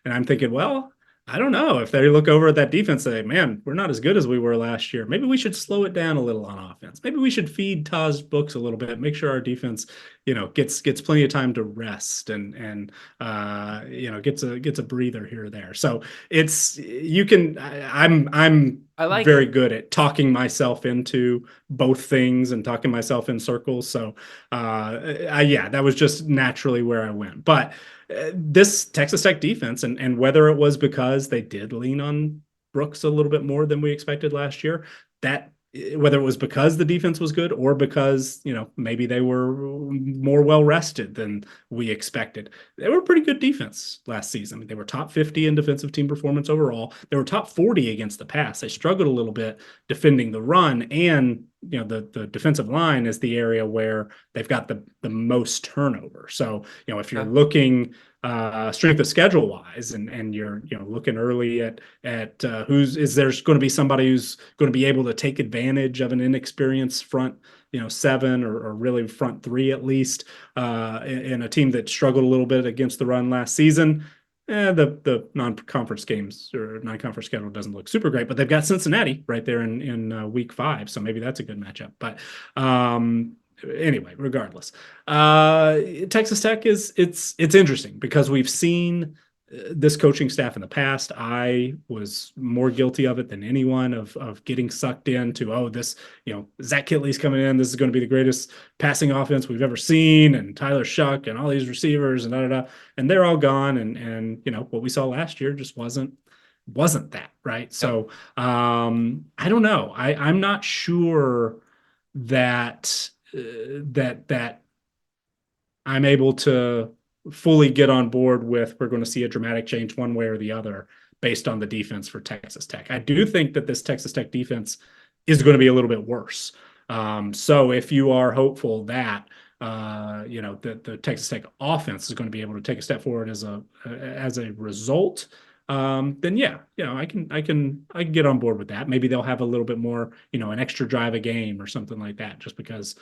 I'm thinking, well, I don't know. If they look over at that defense and say, man, we're not as good as we were last year. Maybe we should slow it down a little on offense. Maybe we should feed Taj Brooks a little bit, make sure our defense, gets plenty of time to rest and gets a breather here or there. So I'm very good at talking myself into both things and talking myself in circles. So that was just naturally where I went. But this Texas Tech defense, and whether it was because they did lean on Brooks a little bit more than we expected last year, whether it was because the defense was good or because, maybe they were more well rested than we expected. They were a pretty good defense last season. I mean, they were top 50 in defensive team performance overall. They were top 40 against the pass. They struggled a little bit defending the run, and the defensive line is the area where they've got the most turnover. So, if you're looking strength of schedule wise and you're looking early at is there's going to be somebody who's going to be able to take advantage of an inexperienced front 7 or really front 3 at least in a team that struggled a little bit against the run last season. The non-conference games or non-conference schedule doesn't look super great, but they've got Cincinnati right there in week 5, so maybe that's a good matchup. But anyway, regardless, Texas Tech it's interesting because we've seen this coaching staff in the past, I was more guilty of it than anyone of getting sucked into, oh, this, Zach Kitley's coming in. This is going to be the greatest passing offense we've ever seen. And Tyler Shuck and all these receivers and and they're all gone. And what we saw last year just wasn't that, right? So I don't know. I'm not sure that that I'm able to fully get on board with we're going to see a dramatic change one way or the other based on the defense for Texas Tech. I do think that this Texas Tech defense is going to be a little bit worse. So if you are hopeful that the Texas Tech offense is going to be able to take a step forward as a result, then I can get on board with that. Maybe they'll have a little bit more, an extra drive a game or something like that, just because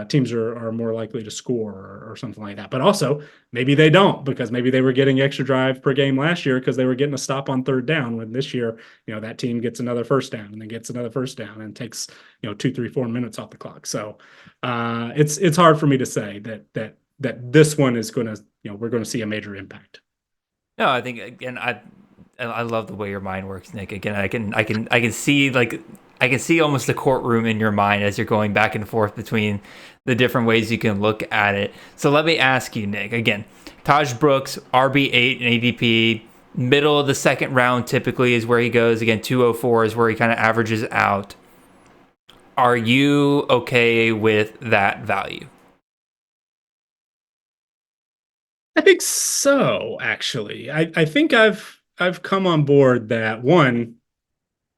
teams are more likely to score or something like that. But also maybe they don't, because maybe they were getting extra drive per game last year because they were getting a stop on third down, when this year, that team gets another first down and then gets another first down and takes, 2, 3, 4 minutes off the clock. So it's hard for me to say that this one is going to, we're going to see a major impact. No, I think, again, I love the way your mind works, Nick. Again, I can see almost the courtroom in your mind as you're going back and forth between the different ways you can look at it. So let me ask you, Nick, again, Taj Brooks, RB8 and ADP, middle of the second round typically is where he goes. Again, 204 is where he kind of averages out. Are you okay with that value? I think so, actually. I think I've come on board that, one,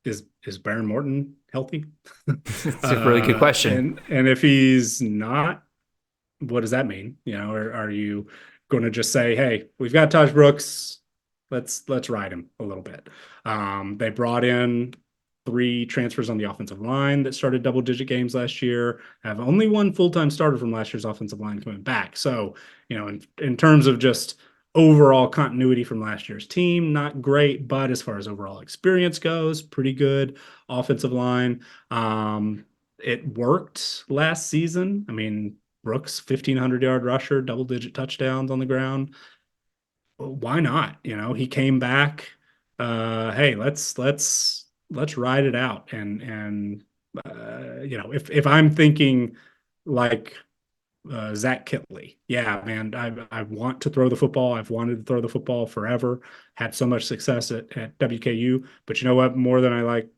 is Baron Morton healthy? It's a really good question. And if he's not, what does that mean? Are you going to just say, hey, we've got Taj Brooks, let's ride him a little bit? They brought in 3 transfers on the offensive line that started double-digit games last year, have only one full-time starter from last year's offensive line coming back. So, in terms of just overall continuity from last year's team, not great, but as far as overall experience goes, pretty good offensive line. It worked last season. I mean, Brooks, 1,500-yard rusher, double-digit touchdowns on the ground. Why not? He came back. Hey, let's ride it out. And if I'm thinking like Zach Kitley, yeah, man, I want to throw the football. I've wanted to throw the football forever. Had so much success at WKU. But you know what? More than I like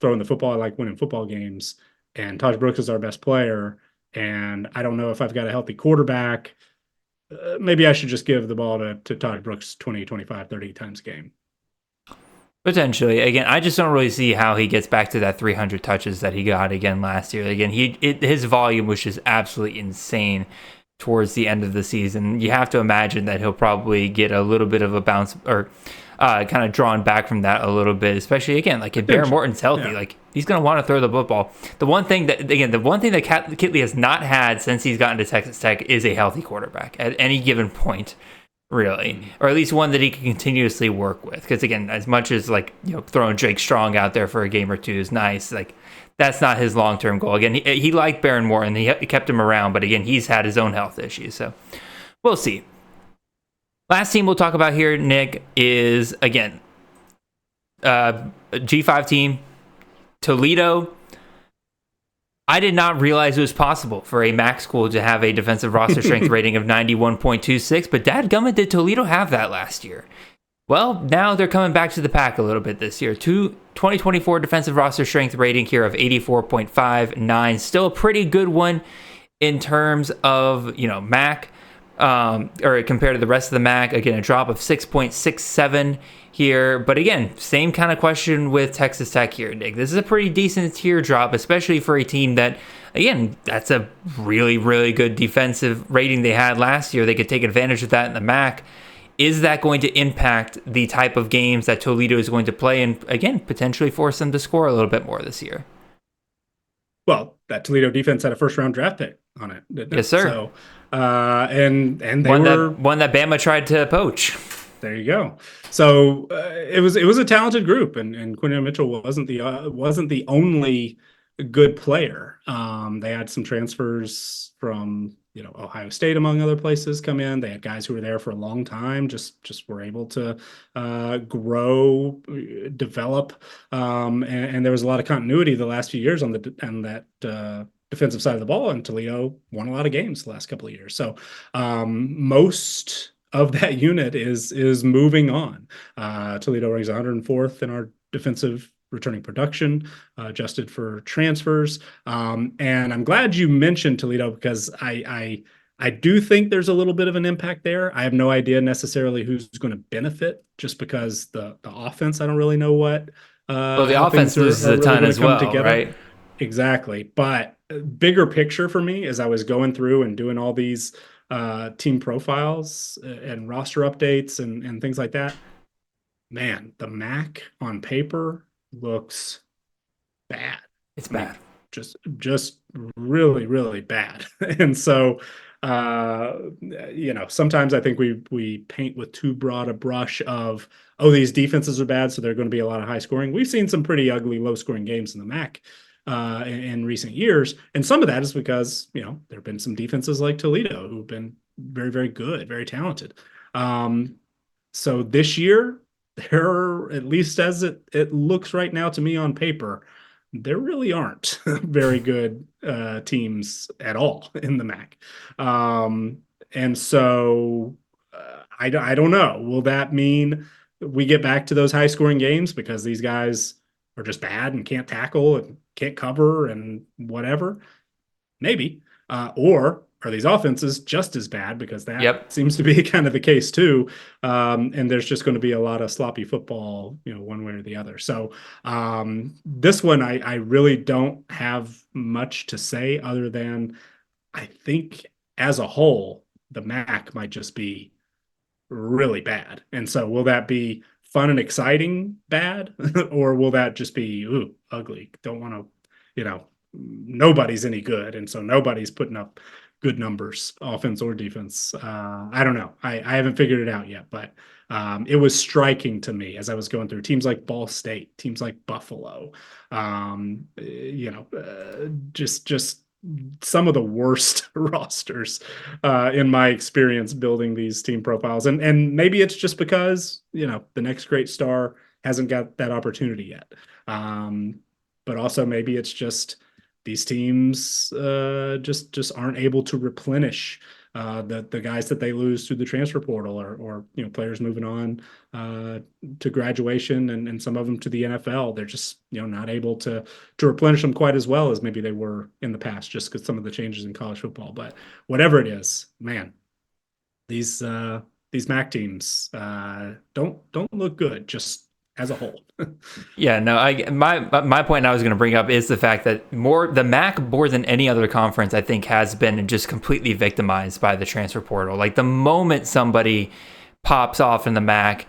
throwing the football, I like winning football games. And Taj Brooks is our best player. And I don't know if I've got a healthy quarterback. Maybe I should just give the ball to Taj Brooks 20, 25, 30 times a game. Potentially. Again, I just don't really see how he gets back to that 300 touches that he got again last year. Again, his volume was just absolutely insane towards the end of the season. You have to imagine that he'll probably get a little bit of a bounce, or kind of drawn back from that a little bit, especially, again, like if Baron Morton's healthy, like he's going to want to throw the football. The one thing that Kitley has not had since he's gotten to Texas Tech is a healthy quarterback at any given point, really, or at least one that he can continuously work with. Because, again, as much as throwing Jake Strong out there for a game or two is nice, that's not his long-term goal. Again, he liked Baron Morton, he kept him around, but again, he's had his own health issues, so we'll see. Last team we'll talk about here, Nick, is, again, a G5 team, Toledo. I did not realize it was possible for a MAC school to have a defensive roster strength rating of 91.26, but dadgummit, did Toledo have that last year? Well, now they're coming back to the pack a little bit this year. 2024 defensive roster strength rating here of 84.59. Still a pretty good one in terms of, MAC, or compared to the rest of the MAC. Again, a drop of 6.67 here. But again, same kind of question with Texas Tech here, Nick. This is a pretty decent tier drop, especially for a team that, again, that's a really, really good defensive rating they had last year. They could take advantage of that in the MAC. Is that going to impact the type of games that Toledo is going to play, and, again, potentially force them to score a little bit more this year? Well, that Toledo defense had a first-round draft pick on it, didn't it? Yes, sir. So, and they one that Bama tried to poach. There you go. So it was a talented group, and Quinton Mitchell wasn't the only good player. They had some transfers from Ohio State, among other places, come in. They had guys who were there for a long time, just were able to grow, develop, and there was a lot of continuity the last few years on that defensive side of the ball. And Toledo won a lot of games the last couple of years. So most of that unit is moving on. Toledo ranks 104th in our defensive returning production, adjusted for transfers. And I'm glad you mentioned Toledo, because I do think there's a little bit of an impact there. I have no idea necessarily who's going to benefit, just because the offense, I don't really know what. Well, the offense loses a ton as well, right? Exactly. But bigger picture for me, as I was going through and doing all these team profiles and roster updates and things like that, man, the MAC on paper looks bad. It's bad. Just really, really bad. And so, sometimes I think we paint with too broad a brush of, oh, these defenses are bad, so they're going to be a lot of high scoring. We've seen some pretty ugly, low scoring games in the MAC in recent years. And some of that is because, there have been some defenses like Toledo who've been very, very good, very talented. So this year, there, at least as it looks right now to me on paper, there really aren't very good teams at all in the MAC. And so I don't know. Will that mean we get back to those high scoring games because these guys are just bad and can't tackle and can't cover and whatever? Maybe. Or are these offenses just as bad, because that seems to be kind of the case too. And there's just going to be a lot of sloppy football, one way or the other. So this one, I really don't have much to say other than I think as a whole, the MAC might just be really bad. And so will that be fun and exciting bad, or will that just be ugly? Don't want to, nobody's any good. And so nobody's putting up good numbers, offense or defense. I don't know. I haven't figured it out yet, but it was striking to me as I was going through teams like Ball State, teams like Buffalo, just some of the worst rosters in my experience building these team profiles. And maybe it's just because, the next great star hasn't got that opportunity yet. But also maybe it's just these teams just aren't able to replenish the guys that they lose through the transfer portal, or players moving on to graduation, and some of them to the NFL. They're just not able to replenish them quite as well as maybe they were in the past, just because some of the changes in college football. But whatever it is, man, these MAC teams don't look good just as a whole. Yeah, no, my point I was going to bring up is the fact that the MAC, more than any other conference, I think, has been just completely victimized by the transfer portal. Like, the moment somebody pops off in the MAC,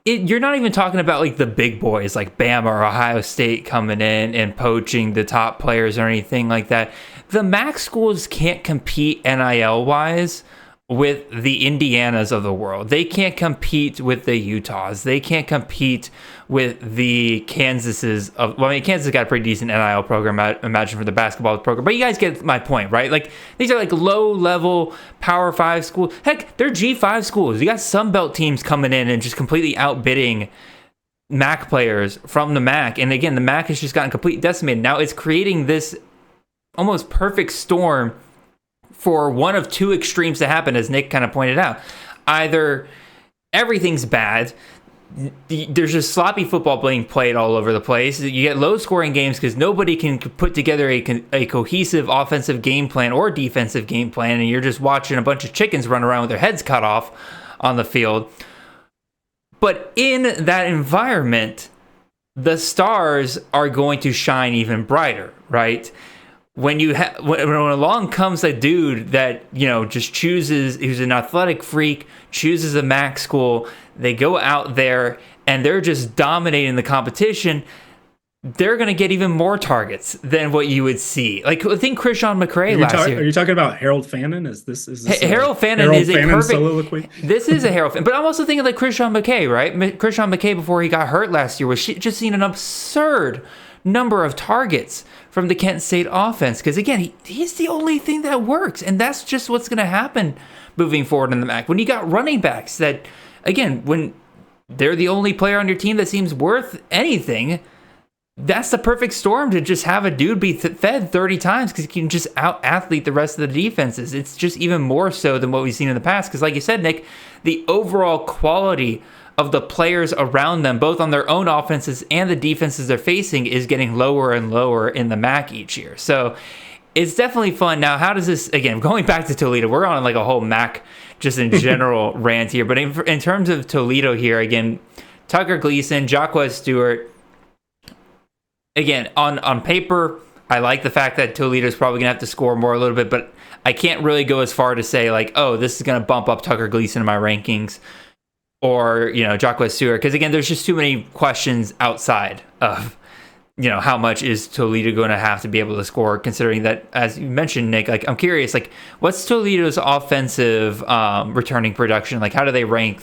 you're not even talking about like the big boys like Bama or Ohio State coming in and poaching the top players or anything like that. The MAC schools can't compete NIL wise with the Indianas of the world. They can't compete with the Utahs. They can't compete with the Kansases of, well, I mean, Kansas got a pretty decent NIL program, I imagine, for the basketball program. But you guys get my point, right? Like, these are like low-level Power 5 schools. Heck, they're G5 schools. You got Sun Belt teams coming in and just completely outbidding MAC players from the MAC. And again, the MAC has just gotten completely decimated. Now it's creating this almost perfect storm for one of two extremes to happen, as Nick kind of pointed out. Either everything's bad, there's just sloppy football being played all over the place. You get low-scoring games because nobody can put together a cohesive offensive game plan or defensive game plan, and you're just watching a bunch of chickens run around with their heads cut off on the field. But in that environment, the stars are going to shine even brighter, right? When along comes a dude that, just chooses, who's an athletic freak, chooses a MAC school, they go out there and they're just dominating the competition, they're going to get even more targets than what you would see. Like, I think Krishan McCray last year. Are you talking about Harold Fannin? Is this Harold Fannin is a perfect soliloquy? This is a Harold Fannin. But I'm also thinking like Krishan McCray, right? Krishan McCray, before he got hurt last year, was just seeing an absurd number of targets from the Kent State offense. Because again, he's the only thing that works, and that's just what's going to happen moving forward in the MAC. When you got running backs that, again, when they're the only player on your team that seems worth anything, that's the perfect storm to just have a dude be fed 30 times because he can just out-athlete the rest of the defenses. It's just even more so than what we've seen in the past because, like you said, Nick, the overall quality of the players around them, both on their own offenses and the defenses they're facing, is getting lower and lower in the MAC each year. So it's definitely fun. Now, how does this, again, going back to Toledo, we're on like a whole MAC just in general rant here, but in terms of Toledo here, again, Tucker Gleason, Jacquez Stewart, again, on paper, I like the fact that Toledo's probably going to have to score more a little bit, but I can't really go as far to say, like, oh, this is going to bump up Tucker Gleason in my rankings or, Jacquez Stewart. Because, again, there's just too many questions outside of, how much is Toledo going to have to be able to score, considering that, as you mentioned, Nick, like, I'm curious, like, what's Toledo's offensive returning production? Like, how do they rank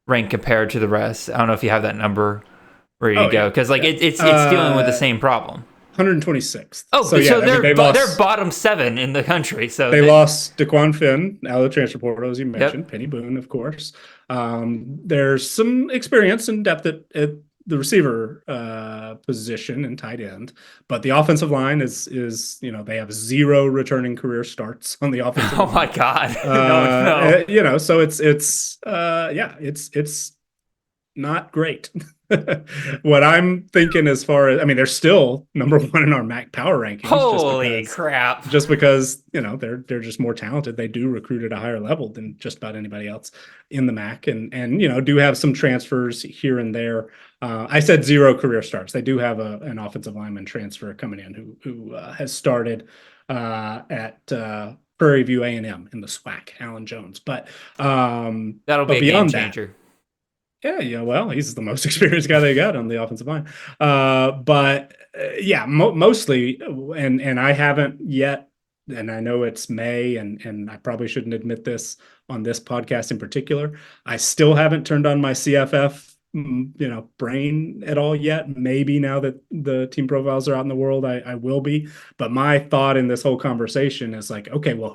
compared to the rest? I don't know if you have that number ready to go, because it's dealing with the same problem. 126th. Oh, so they're bottom 7 in the country. So they lost DeQuan Finn out of the transfer portal, as you mentioned. Yep. Penny Boone, of course. There's some experience and depth at the receiver position and tight end, but the offensive line is they have 0 returning career starts on the offensive line. Oh my God! No. So it's not great. What I'm thinking as far as, they're still number 1 in our MAC power rankings. Holy crap. Just because, they're just more talented. They do recruit at a higher level than just about anybody else in the MAC and do have some transfers here and there. I said 0 career starts. They do have an offensive lineman transfer coming in who has started at Prairie View A&M in the SWAC, Alan Jones. But that'll be a game changer. Yeah, well, he's the most experienced guy they got on the offensive line. Mostly, and I haven't yet, and I know it's May, and I probably shouldn't admit this on this podcast in particular. I still haven't turned on my CFF, brain at all yet. Maybe now that the team profiles are out in the world, I will be. But my thought in this whole conversation is like, okay, well,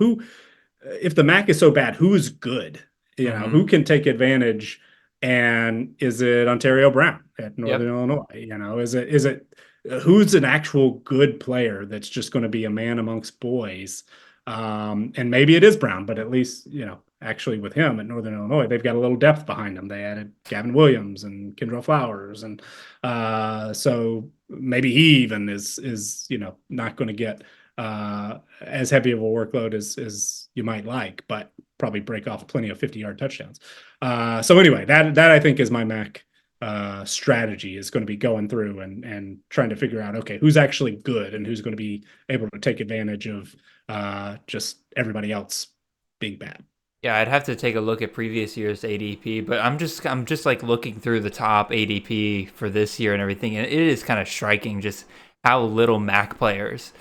if the MAC is so bad, who's good? Who can take advantage? And is it Ontario Brown at Northern Illinois? Is it who's an actual good player that's just going to be a man amongst boys? And maybe it is Brown, but at least, actually with him at Northern Illinois, they've got a little depth behind them. They added Gavin Williams and Kendrell Flowers. And so maybe he even is not going to get as heavy of a workload as you might like, but probably break off plenty of 50-yard touchdowns. So anyway, that I think is my MAC strategy, is going to be going through and trying to figure out, okay, who's actually good and who's going to be able to take advantage of just everybody else being bad. Yeah, I'd have to take a look at previous year's ADP, but I'm just like looking through the top ADP for this year and everything, and it is kind of striking just how little MAC players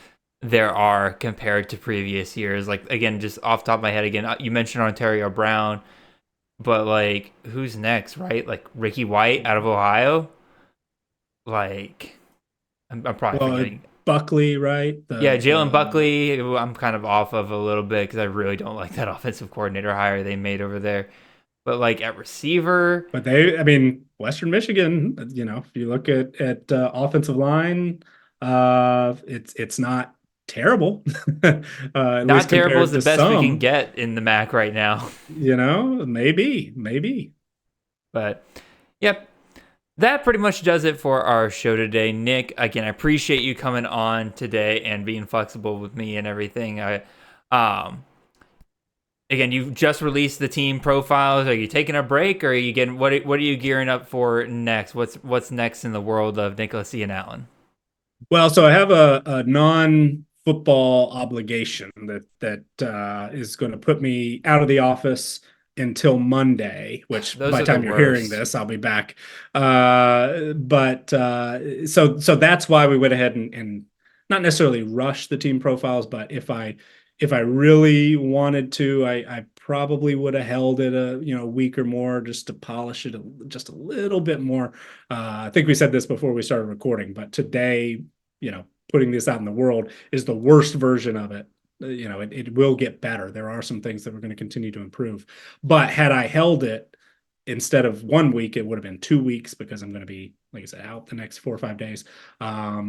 there are compared to previous years. Like, again, just off the top of my head, again, you mentioned Ontario Brown, but like, who's next, right? Like Ricky White out of Ohio. Like, I'm probably thinking Buckley, right? Jalen Buckley, I'm kind of off of a little bit because I really don't like that offensive coordinator hire they made over there. But like at receiver, but Western Michigan, if you look at offensive line, it's not terrible. Not terrible is the best we can get in the MAC right now. Maybe. But yep, that pretty much does it for our show today. Nick, again, I appreciate you coming on today and being flexible with me and everything. Again, you've just released the team profiles. Are you taking a break, or are you getting what are you gearing up for next? What's next in the world of Nicholas Ian Allen? Well, so I have a non-football obligation that is going to put me out of the office until Monday, which by the time you're hearing this, I'll be back. So that's why we went ahead and not necessarily rush the team profiles, but if I really wanted to, I probably would have held it a week or more just to polish it just a little bit more. I think we said this before we started recording, but today, putting this out in the world is the worst version of it. It will get better. There are some things that we're going to continue to improve. But had I held it instead of 1 week, it would have been 2 weeks because I'm going to be, like I said, out the next 4 or 5 days.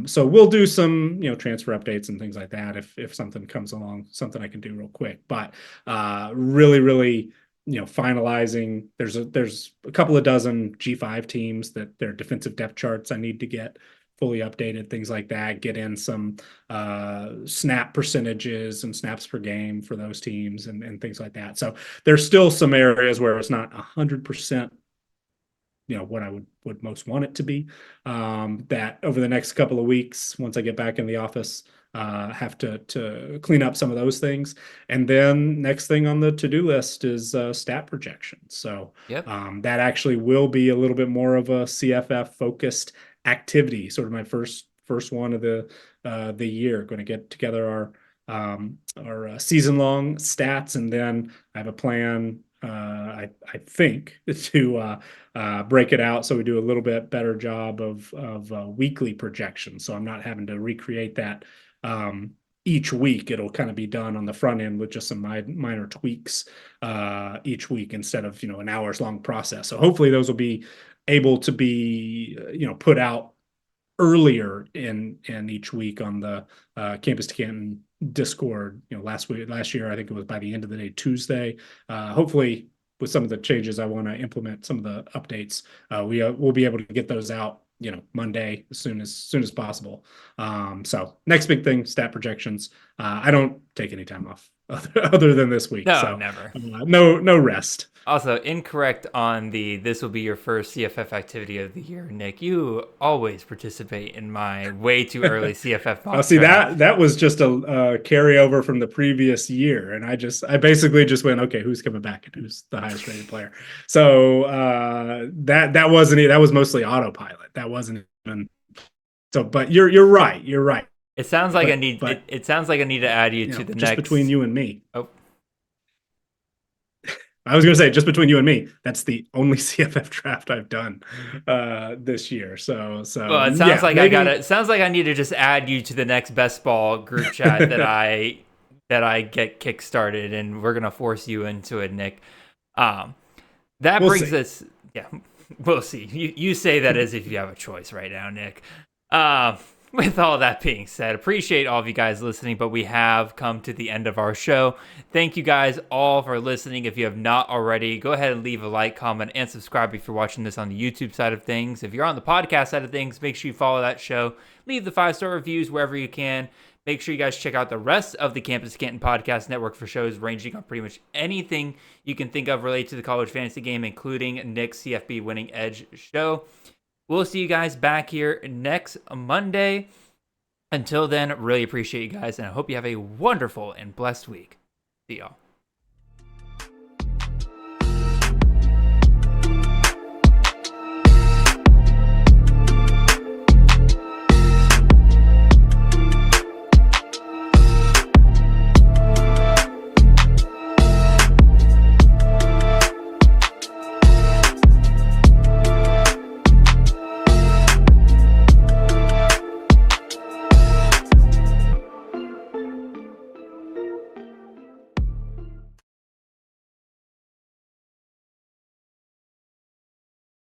So we'll do some, transfer updates and things like that if something comes along, something I can do real quick. But really, really, finalizing. There's a couple of dozen G5 teams that their defensive depth charts I need to get fully updated, things like that, get in some snap percentages and snaps per game for those teams and things like that. So there's still some areas where it's not 100%, what I would most want it to be. That over the next couple of weeks, once I get back in the office, have to clean up some of those things. And then next thing on the to-do list is stat projections. So that actually will be a little bit more of a CFF focused activity, sort of my first one of the year. Going to get together our season long stats, and then I have a plan. I think to break it out so we do a little bit better job of weekly projections. So I'm not having to recreate that each week. It'll kind of be done on the front end with just some minor tweaks each week instead of an hours long process. So hopefully those will be able to be put out earlier in each week on the Campus to Canton Discord. Last year I think it was by the end of the day Tuesday. Hopefully with some of the changes I want to implement, some of the updates, we'll be able to get those out Monday as soon as possible. So next big thing, stat projections. I don't take any time off other than this week. No, so never. No rest. Also, incorrect on this will be your first CFF activity of the year, Nick. You always participate in my way too early CFF mock see, draft. that was just a carryover from the previous year. And I basically just went, okay, who's coming back and who's the highest rated player? So that wasn't, that was mostly autopilot. That wasn't even, so, but you're right. You're right. It sounds like it sounds like I need to add you to the just next. Between you and me. Oh. I was going to say, just between you and me, that's the only CFF draft I've done this year. So well, it sounds like it sounds like I need to just add you to the next best ball group chat that I get kickstarted, and we're gonna force you into it, Nick. That brings us. Yeah, we'll see. You say that as if you have a choice right now, Nick. With all that being said, appreciate all of you guys listening, but we have come to the end of our show. Thank you guys all for listening. If you have not already, go ahead and leave a like, comment, and subscribe if you're watching this on the YouTube side of things. If you're on the podcast side of things, make sure you follow that show. Leave the 5-star reviews wherever you can. Make sure you guys check out the rest of the Campus Canton Podcast Network for shows ranging on pretty much anything you can think of related to the college fantasy game, including Nick's CFB Winning Edge show. We'll see you guys back here next Monday. Until then, really appreciate you guys, and I hope you have a wonderful and blessed week. See y'all.